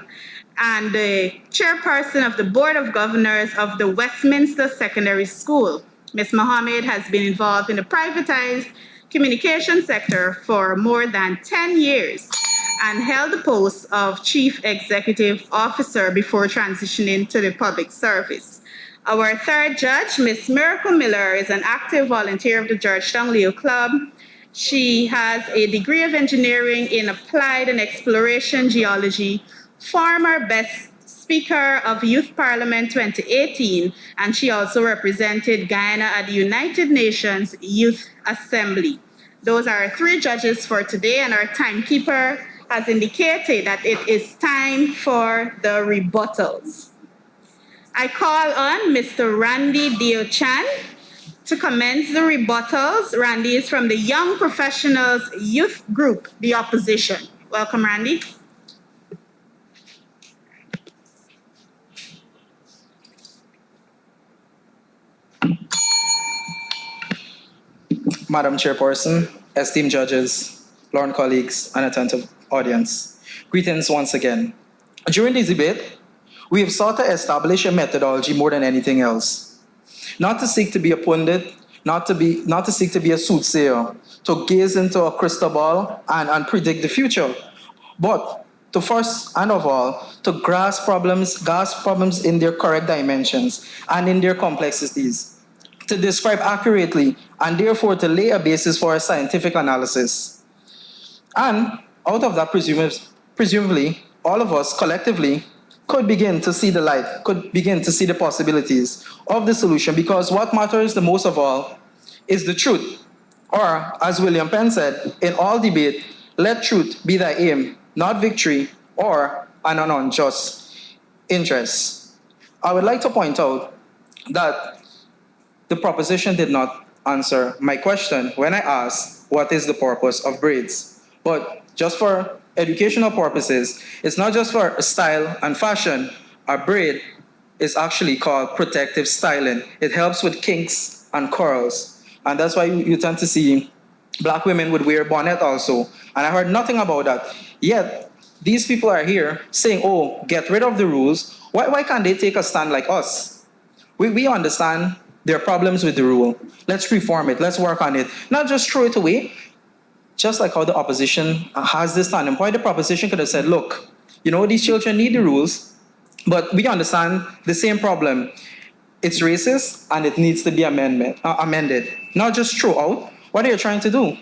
and the chairperson of the Board of Governors of the Westminster Secondary School. Ms. Mohammed has been involved in the privatized communication sector for more than 10 years and held the post of Chief Executive Officer before transitioning to the public service. Our third judge, Ms. Miracle Miller, is an active volunteer of the Georgetown Leo Club. She has a degree of engineering in applied and exploration geology, former Best Speaker of Youth Parliament 2018, and she also represented Guyana at the United Nations Youth Assembly. Those are our three judges for today, and our timekeeper has indicated that it is time for the rebuttals. I call on Mr. Randy Dio-Chan to commence the rebuttals. Randy is from the Young Professionals Youth Group, the opposition. Welcome, Randy. Madam Chairperson, esteemed judges, learned colleagues, and attentive audience, greetings once again. During this debate, we have sought to establish a methodology more than anything else. Not to seek to be a pundit, not to seek to be a soothsayer, to gaze into a crystal ball and predict the future, but to first and of all, to grasp problems in their correct dimensions and in their complexities, to describe accurately, and therefore to lay a basis for a scientific analysis. And out of that, presumably, all of us collectively could begin to see the light, could begin to see the possibilities of the solution, because what matters the most of all is the truth. Or, as William Penn said, in all debate, let truth be thy aim, not victory or an unjust interest. I would like to point out that the proposition did not answer my question when I asked, what is the purpose of braids? But just for educational purposes, it's not just for style and fashion. A braid is actually called protective styling. It helps with kinks and curls. And that's why you tend to see Black women would wear bonnet also. And I heard nothing about that. Yet, these people are here saying, oh, get rid of the rules. Why can't they take a stand like us? We understand there are problems with the rule. Let's reform it. Let's work on it. Not just throw it away. Just like how the opposition has this standing point, the proposition could have said, look, these children need the rules, but we understand the same problem. It's racist and it needs to be amended. Not just throw out. What are you trying to do?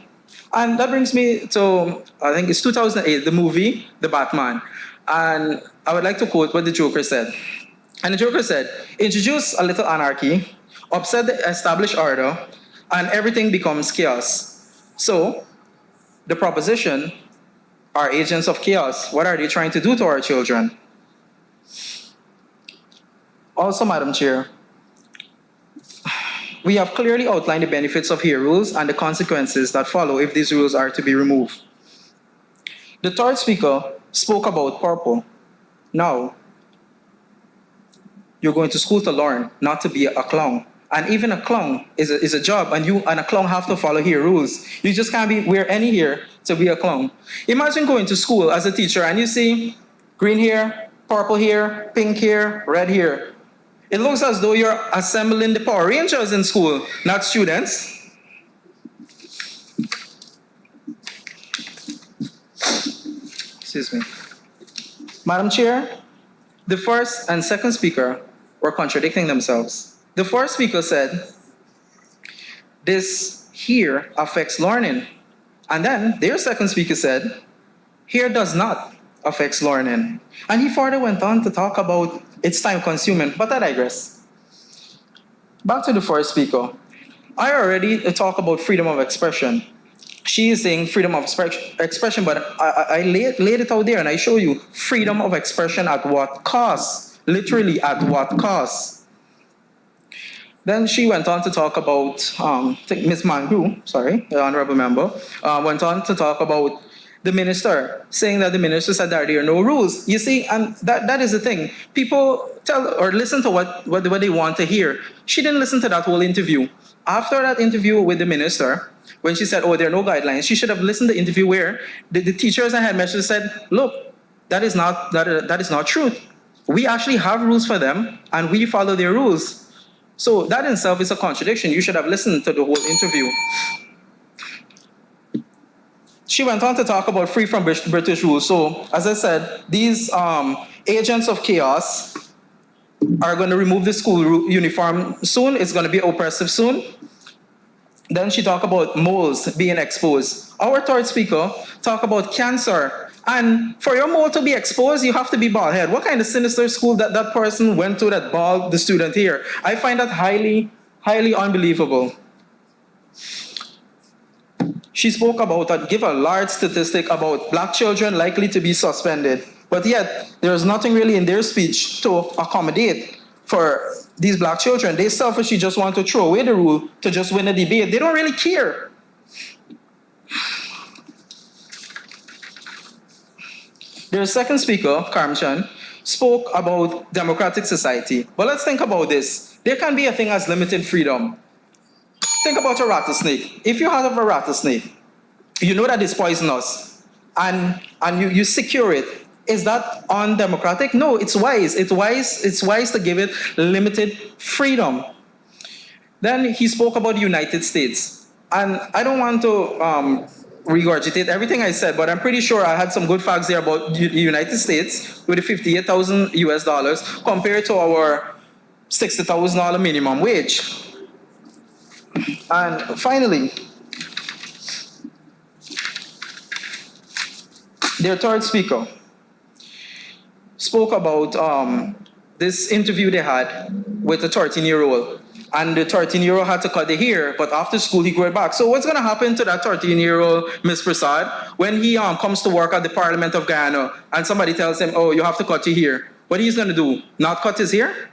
And that brings me to, I think it's 2008, the movie, The Batman. And I would like to quote what the Joker said. And the Joker said, introduce a little anarchy, upset the established order, and everything becomes chaos. So, the proposition are agents of chaos. What are they trying to do to our children? Also, Madam Chair, we have clearly outlined the benefits of here rules and the consequences that follow if these rules are to be removed. The third speaker spoke about purple. Now, you're going to school to learn, not to be a clown. And even a clown is a job, and you and a clown have to follow here rules. You just can't wear any hair to be a clown. Imagine going to school as a teacher and you see green hair, purple hair, pink hair, red hair. It looks as though you're assembling the Power Rangers in school, not students. Excuse me. Madam Chair, the first and second speaker were contradicting themselves. The first speaker said, this here affects learning. And then their second speaker said, here does not affect learning. And he further went on to talk about it's time consuming, but I digress. Back to the first speaker. I already talked about freedom of expression. She is saying freedom of expression, but I laid it out there and I show you freedom of expression at what cost? Literally at what cost? Then she went on to talk about, I think Ms. Mangru, sorry, the honorable member, went on to talk about the minister, saying that the minister said that there are no rules. You see, and that is the thing. People tell or listen to what they want to hear. She didn't listen to that whole interview. After that interview with the minister, when she said, oh, there are no guidelines, she should have listened to the interview where the teachers and headmasters said, look, that is not truth. We actually have rules for them, and we follow their rules. So that in itself is a contradiction. You should have listened to the whole interview. She went on to talk about free from British rule. So, as I said, these agents of chaos are going to remove the school uniform soon. It's going to be oppressive soon. Then she talked about moles being exposed. Our third speaker talked about cancer. And for your mole to be exposed, you have to be bald head. What kind of sinister school that person went to that bald the student here? I find that highly, highly unbelievable. She spoke about, give a large statistic about black children likely to be suspended. But yet, there's nothing really in their speech to accommodate for these black children. They selfishly just want to throw away the rule to just win a debate. They don't really care. Their second speaker, Karamchan, spoke about democratic society. But let's think about this. There can be a thing as limited freedom. Think about a rattlesnake. If you have a rattlesnake, you know that it's poisonous, and you secure it. Is that undemocratic? No, it's wise. It's wise to give it limited freedom. Then he spoke about the United States. And I don't want to regurgitate everything I said, but I'm pretty sure I had some good facts there about the United States with the 58,000 US dollars compared to our $60,000 minimum wage. And finally, their third speaker spoke about this interview they had with a 13-year-old. And the 13-year-old had to cut the hair, but after school he grew it back. So what's going to happen to that 13-year-old Ms. Prasad when he comes to work at the Parliament of Guyana and somebody tells him, oh, you have to cut your hair? What he's going to do? Not cut his hair?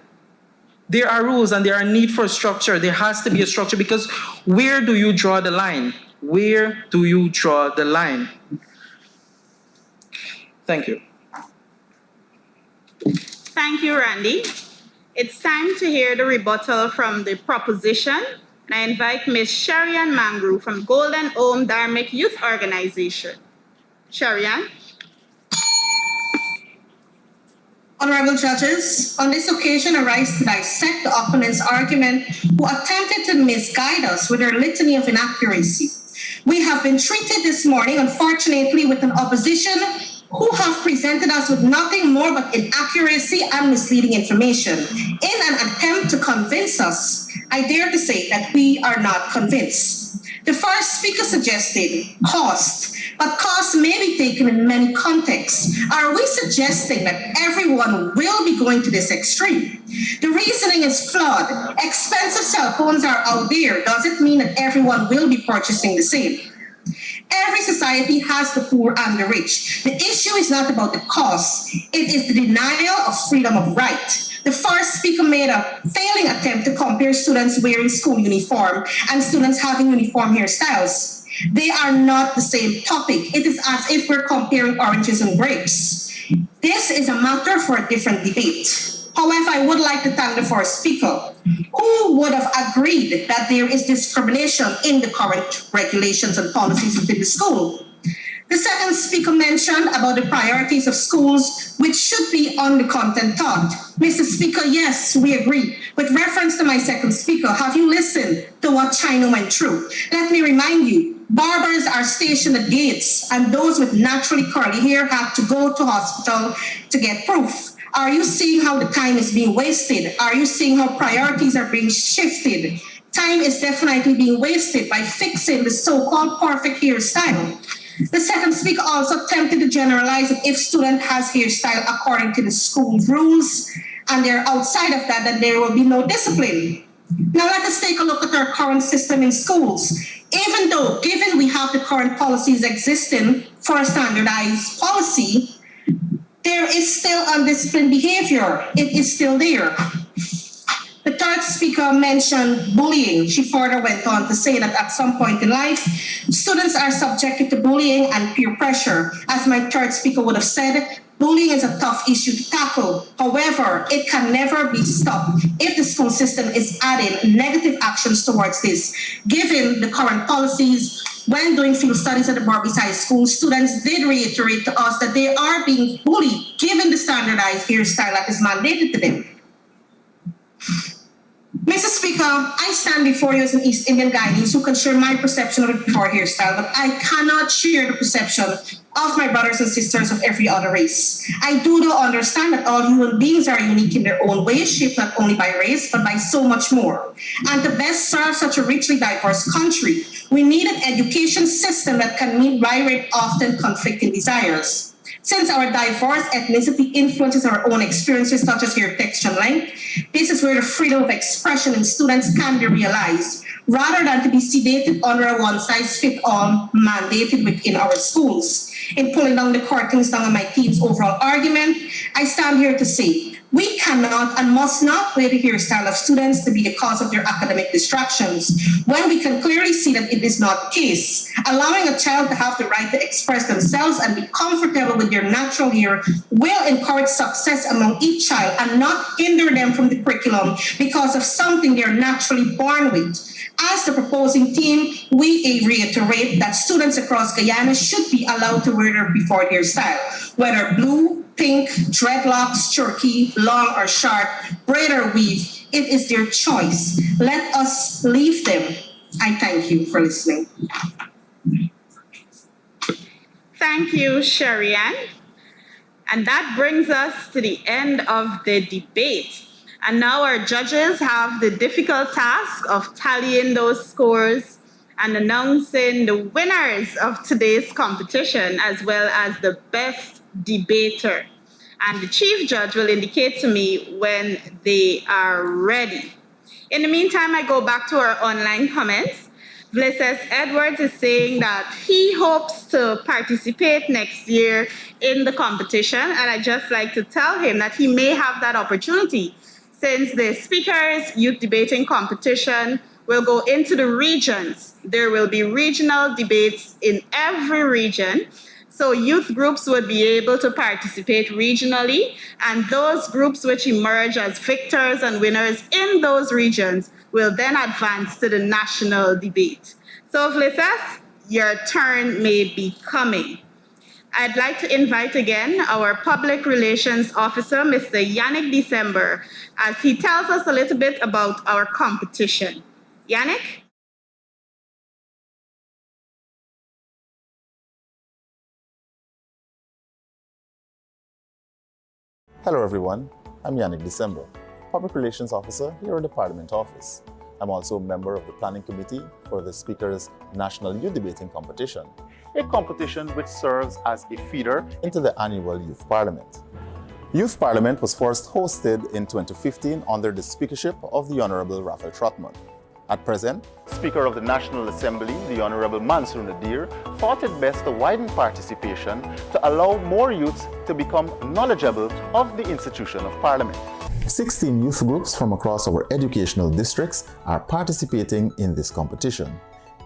There are rules and there are need for structure. There has to be a structure, because where do you draw the line? Where do you draw the line? Thank you. Thank you, Randy. It's time to hear the rebuttal from the proposition. And I invite Ms. Sharian Mangru from Golden Home Dharmic Youth Organization. Sharian. Honorable judges, on this occasion I rise to dissect the opponent's argument who attempted to misguide us with their litany of inaccuracy. We have been treated this morning, unfortunately, with an opposition who have presented us with nothing more but inaccuracy and misleading information in an attempt to convince us. I dare to say that we are not convinced. The first speaker suggested cost, but cost may be taken in many contexts. Are we suggesting that everyone will be going to this extreme? The reasoning is flawed. Expensive cell phones are out there. Does it mean that everyone will be purchasing the same? Every society has the poor and the rich. The issue is not about the cost. It is the denial of freedom of right. The first speaker made a failing attempt to compare students wearing school uniform and students having uniform hairstyles. They are not the same topic. It is as if we're comparing oranges and grapes. This is a matter for a different debate. However, I would like to thank the first speaker, who would have agreed that there is discrimination in the current regulations and policies within the school. The second speaker mentioned about the priorities of schools, which should be on the content taught. Mr. Speaker, yes, we agree. With reference to my second speaker, have you listened to what China went through? Let me remind you, Barbers are stationed at gates, and those with naturally curly hair have to go to hospital to get proof. Are you seeing how the time is being wasted? Are you seeing how priorities are being shifted? Time is definitely being wasted by fixing the so-called perfect hairstyle. The second speaker also attempted to generalize that if student has hairstyle according to the school rules and they're outside of that, then there will be no discipline. Now let us take a look at our current system in schools. Even though, given we have the current policies existing for a standardized policy, there is still undisciplined behavior. It is still there. The third speaker mentioned bullying. She further went on to say that at some point in life, students are subjected to bullying and peer pressure. As my third speaker would have said, bullying is a tough issue to tackle. However, it can never be stopped if the school system is adding negative actions towards this. Given the current policies, when doing field studies at the Barbies High School, students did reiterate to us that they are being bullied given the standardized hairstyle that is mandated to them. Mr. Speaker, I stand before you as an East Indian Guyanese who can share my perception of the before hairstyle, but I cannot share the perception of my brothers and sisters of every other race. I do not understand that all human beings are unique in their own way, shaped not only by race, but by so much more. And to best serve such a richly diverse country, we need an education system that can meet myriad often conflicting desires. Since our diverse ethnicity influences our own experiences, such as hair texture and length, this is where the freedom of expression in students can be realized, rather than to be sedated under a one-size-fits-all mandated within our schools. In pulling down the curtains down on my team's overall argument, I stand here to say, we cannot and must not play the hairstyle of students to be the cause of their academic distractions, when we can clearly see that it is not the case. Allowing a child to have the right to express themselves and be comfortable with their natural hair will encourage success among each child and not hinder them from the curriculum because of something they're naturally born with. As the proposing team, we reiterate that students across Guyana should be allowed to wear their before hairstyle, whether blue, pink, dreadlocks, jerky, long or short, braid or weave. It is their choice. Let us leave them. I thank you for listening. Thank you, Sherry-Ann. And that brings us to the end of the debate. And now our judges have the difficult task of tallying those scores and announcing the winners of today's competition, as well as the best debater. And the chief judge will indicate to me when they are ready. In the meantime, I go back to our online comments. Blesses Edwards is saying that he hopes to participate next year in the competition, and I'd just like to tell him that he may have that opportunity since the speakers' youth debating competition will go into the regions. There will be regional debates in every region. So youth groups would be able to participate regionally, and those groups which emerge as victors and winners in those regions will then advance to the national debate. So Flices, your turn may be coming. I'd like to invite again our Public Relations Officer, Mr. Yannick December, as he tells us a little bit about our competition. Yannick? Hello everyone, I'm Yannick December, Public Relations Officer here in the Parliament Office. I'm also a member of the Planning Committee for the Speaker's National Youth Debating Competition, a competition which serves as a feeder into the annual Youth Parliament. Youth Parliament was first hosted in 2015 under the speakership of the Honourable Raphael Trotman. At present, Speaker of the National Assembly, the Honourable Mansour Nadir, thought it best to widen participation to allow more youths to become knowledgeable of the institution of Parliament. 16 youth groups from across our educational districts are participating in this competition.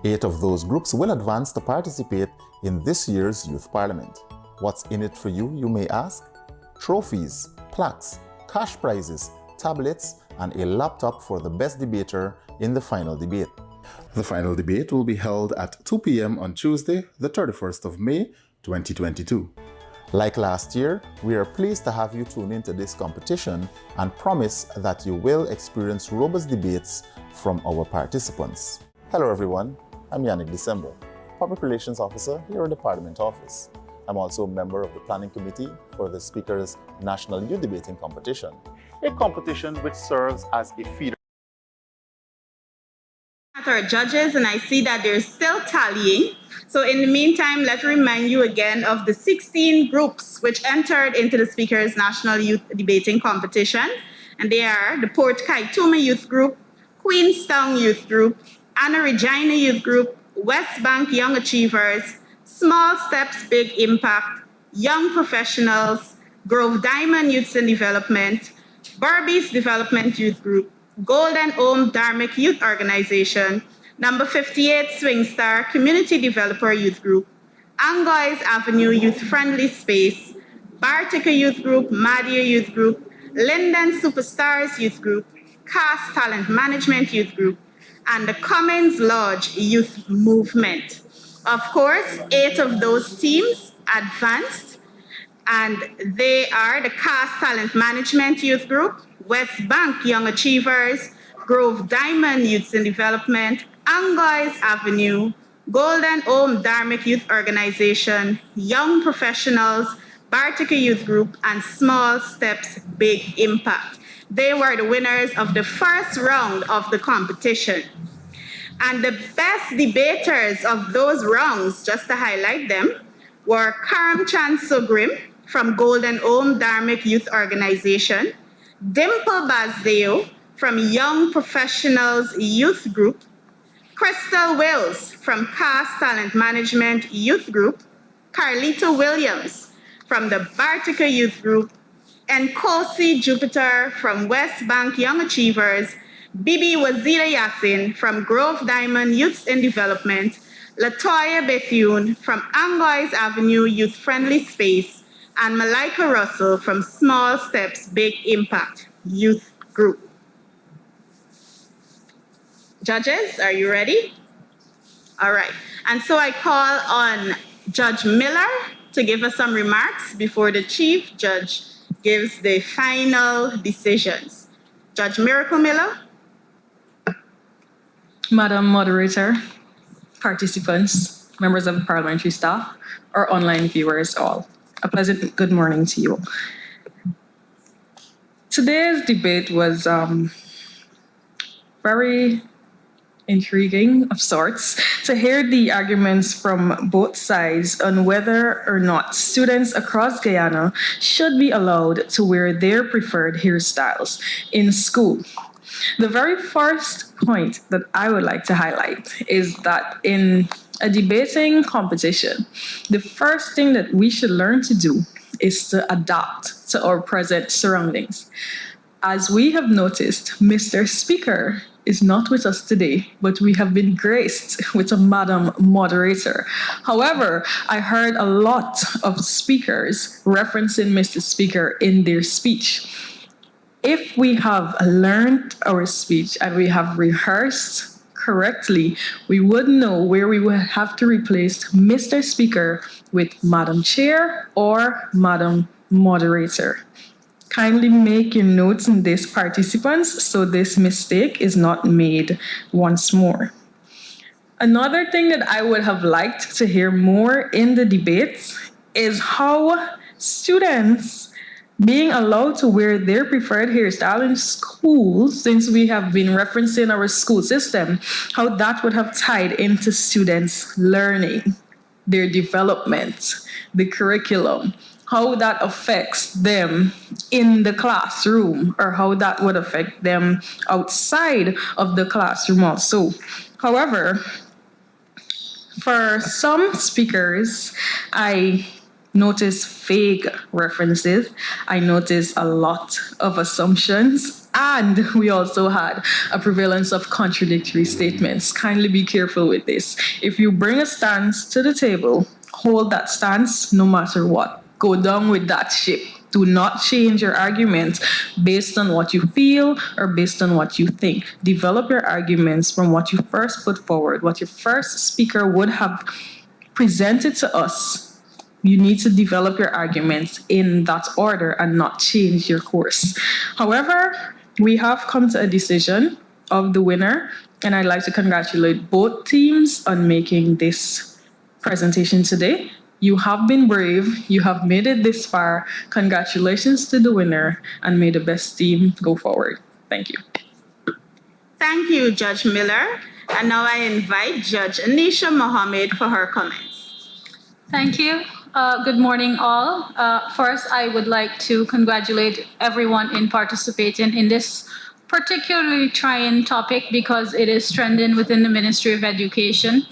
8 of those groups will advance to participate in this year's Youth Parliament. What's in it for you, you may ask? Trophies, plaques, cash prizes, tablets, and a laptop for the best debater in the final debate. The final debate will be held at 2 p.m. on Tuesday, the 31st of May, 2022. Like last year, we are pleased to have you tune into this competition and promise that you will experience robust debates from our participants. Hello everyone, I'm Yannick December, Public Relations Officer here in the Parliament Office. I'm also a member of the Planning Committee for the Speaker's National Youth Debating Competition, a competition which serves as a feeder At our judges, and I see that they're still tallying. So in the meantime, let's remind you again of the 16 groups which entered into the Speaker's National Youth Debating Competition. And they are the Port Kaituma Youth Group, Queenstown Youth Group, Anna Regina Youth Group, West Bank Young Achievers, Small Steps, Big Impact, Young Professionals, Grove Diamond Youths in Development, Barbies Development Youth Group, Golden Ohm Dharmic Youth Organization, number 58 Swing Star Community Developer Youth Group, Angoy's Avenue Youth Friendly Space, Bartica Youth Group, Madia Youth Group, Linden Superstars Youth Group, Cast Talent Management Youth Group, and the Commons Lodge Youth Movement. Of course, 8 of those teams advanced, and they are the Cast Talent Management Youth Group, West Bank Young Achievers, Grove Diamond Youths in Development, Angoy's Avenue, Golden Ohm Dharmic Youth Organization, Young Professionals, Bartica Youth Group, and Small Steps, Big Impact. They were the winners of the first round of the competition. And the best debaters of those rounds, just to highlight them, were Karamchan Sugrim from Golden Ohm Dharmic Youth Organization, Dimple Bazdeo from Young Professionals Youth Group, Crystal Wills from Cast Talent Management Youth Group, Carlito Williams from the Bartica Youth Group, and Kosi Jupiter from West Bank Young Achievers, Bibi Wazira Yassin from Grove Diamond Youths in Development, Latoya Bethune from Angoy's Avenue Youth Friendly Space, and Malika Russell from Small Steps Big Impact Youth Group. Judges, are you ready? All right. And so I call on Judge Miller to give us some remarks before the Chief Judge gives the final decisions. Judge Miracle Miller. Madam Moderator, participants, members of the parliamentary staff, or online viewers all, a pleasant good morning to you. Today's debate was very intriguing of sorts to hear the arguments from both sides on whether or not students across Guyana should be allowed to wear their preferred hairstyles in school. The very first point that I would like to highlight is that in a debating competition, the first thing that we should learn to do is to adapt to our present surroundings. As we have noticed, Mr. Speaker is not with us today, but we have been graced with a Madam Moderator. However, I heard a lot of speakers referencing Mr. Speaker in their speech. If we have learned our speech and we have rehearsed correctly, we would know where we would have to replace Mr. Speaker with Madam Chair or Madam Moderator. Kindly make your notes in this, participants, so this mistake is not made once more. Another thing that I would have liked to hear more in the debates is how students being allowed to wear their preferred hairstyle in school, since we have been referencing our school system, how that would have tied into students' learning, their development, the curriculum, how that affects them in the classroom, or how that would affect them outside of the classroom also. However, for some speakers, I notice vague references. I notice a lot of assumptions, and we also had a prevalence of contradictory statements. Kindly be careful with this. If you bring a stance to the table, hold that stance no matter what. Go down with that ship. Do not change your argument based on what you feel or based on what you think. Develop your arguments from what you first put forward, what your first speaker would have presented to us. You need to develop your arguments in that order and not change your course. However, we have come to a decision of the winner, and I'd like to congratulate both teams on making this presentation today. You have been brave. You have made it this far. Congratulations to the winner, and may the best team go forward. Thank you. Thank you, Judge Miller. And now I invite Judge Anisha Mohammed for her comments. Thank you. Good morning, all. First, I would like to congratulate everyone in participating in this particularly trying topic because it is trending within the Ministry of Education.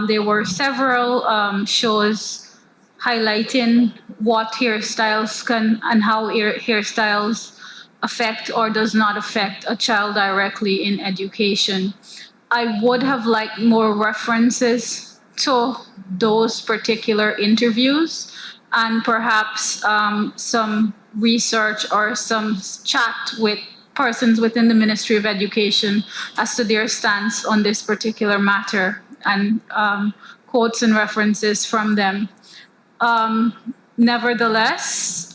There were several shows highlighting what hairstyles can and how hairstyles affect or does not affect a child directly in education. I would have liked more references to those particular interviews and perhaps some research or some chat with persons within the Ministry of Education as to their stance on this particular matter and quotes and references from them. Nevertheless,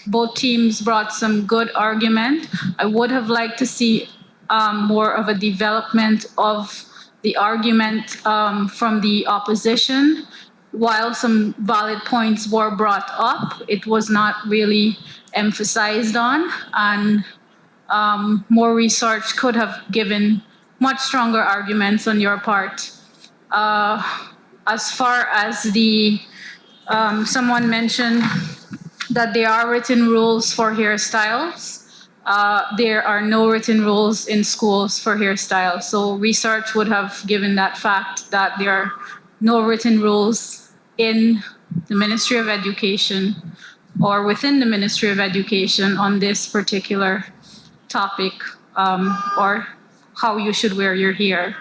both teams brought some good argument. I would have liked to see more of a development of the argument from the opposition. While some valid points were brought up, it was not really emphasized on, and more research could have given much stronger arguments on your part. As far as the someone mentioned that there are written rules for hairstyles. There are no written rules in schools for hairstyles. So research would have given that fact that there are no written rules in the Ministry of Education or within the Ministry of Education on this particular topic or how you should wear your hair.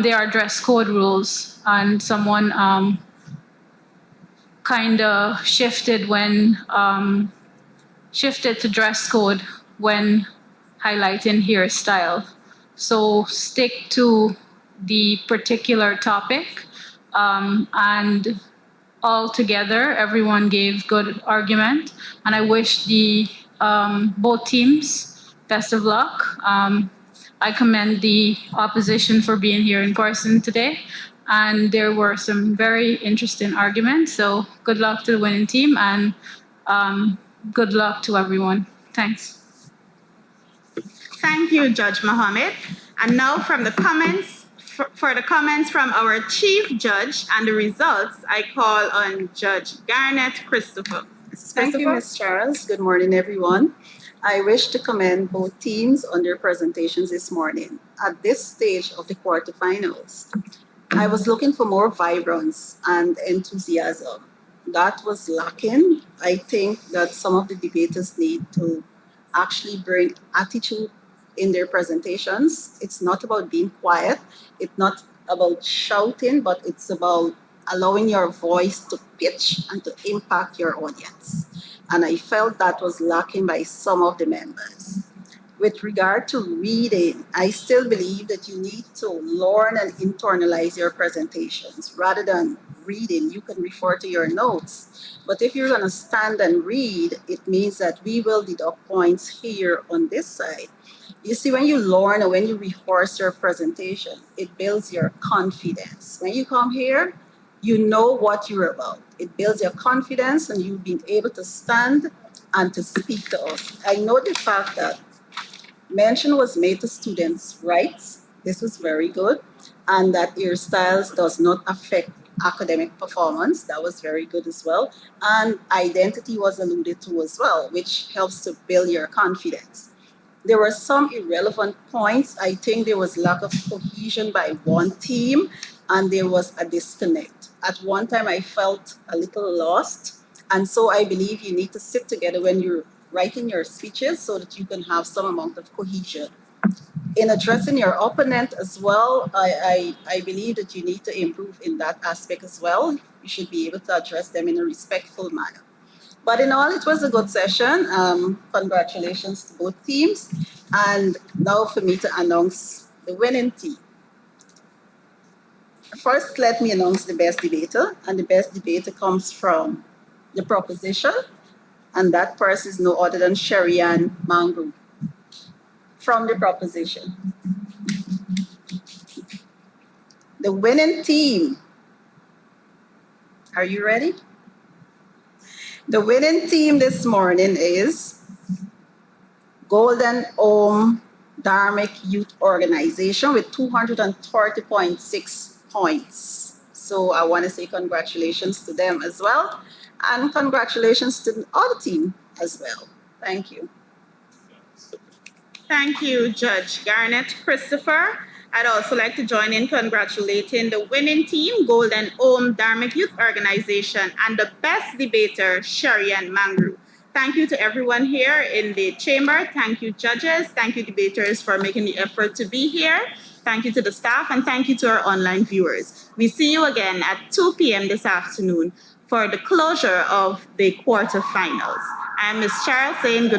There are dress code rules, and someone kind of shifted to dress code when highlighting hairstyle. So stick to the particular topic, and altogether everyone gave good argument, and I wish the both teams best of luck. I commend the opposition for being here in person today, and there were some very interesting arguments. So good luck to the winning team, and good luck to everyone. Thanks. Thank you, Judge Mohammed. And now from the comments, for the comments from our Chief Judge and the results, I call on Judge Garnet Christopher. Thank you, Ms. Charles. Good morning, everyone. I wish to commend both teams on their presentations this morning. At this stage of the quarterfinals, I was looking for more vibrance and enthusiasm. That was lacking. I think that some of the debaters need to actually bring attitude in their presentations. It's not about being quiet. It's not about shouting, but it's about allowing your voice to pitch and to impact your audience. And I felt that was lacking by some of the members. With regard to reading, I still believe that you need to learn and internalize your presentations. Rather than reading, you can refer to your notes. But if you're going to stand and read, it means that we will deduct points here on this side. You see, when you learn or when you rehearse your presentation, it builds your confidence. When you come here, you know what you're about. It builds your confidence and you being able to stand and to speak to us. I know the fact that mention was made to students' rights. This was very good. And that hairstyles does not affect academic performance. That was very good as well. And identity was alluded to as well, which helps to build your confidence. There were some irrelevant points. I think there was lack of cohesion by one team and there was a disconnect. At one time, I felt a little lost. And so I believe you need to sit together when you're writing your speeches so that you can have some amount of cohesion. In addressing your opponent as well, I believe that you need to improve in that aspect as well. You should be able to address them in a respectful manner. But in all, it was a good session. Congratulations to both teams. And now for me to announce the winning team. First, let me announce the best debater. And the best debater comes from the proposition. And that person is no other than Sherry-Ann Mangru from the proposition. The winning team Are you ready? The winning team this morning is Golden Home Dharmic Youth Organization with 230.6 points. So I want to say congratulations to them as well. And congratulations to the other team as well. Thank you. Thank you, Judge Garnet Christopher. I'd also like to join in congratulating the winning team, Golden Home Dharmic Youth Organization, and the best debater, Sharian Mangru. Thank you to everyone here in the chamber. Thank you, judges. Thank you, debaters, for making the effort to be here. Thank you to the staff, and thank you to our online viewers. We see you again at 2 p.m. this afternoon for the closure of the quarterfinals. I'm Ms. Charles saying good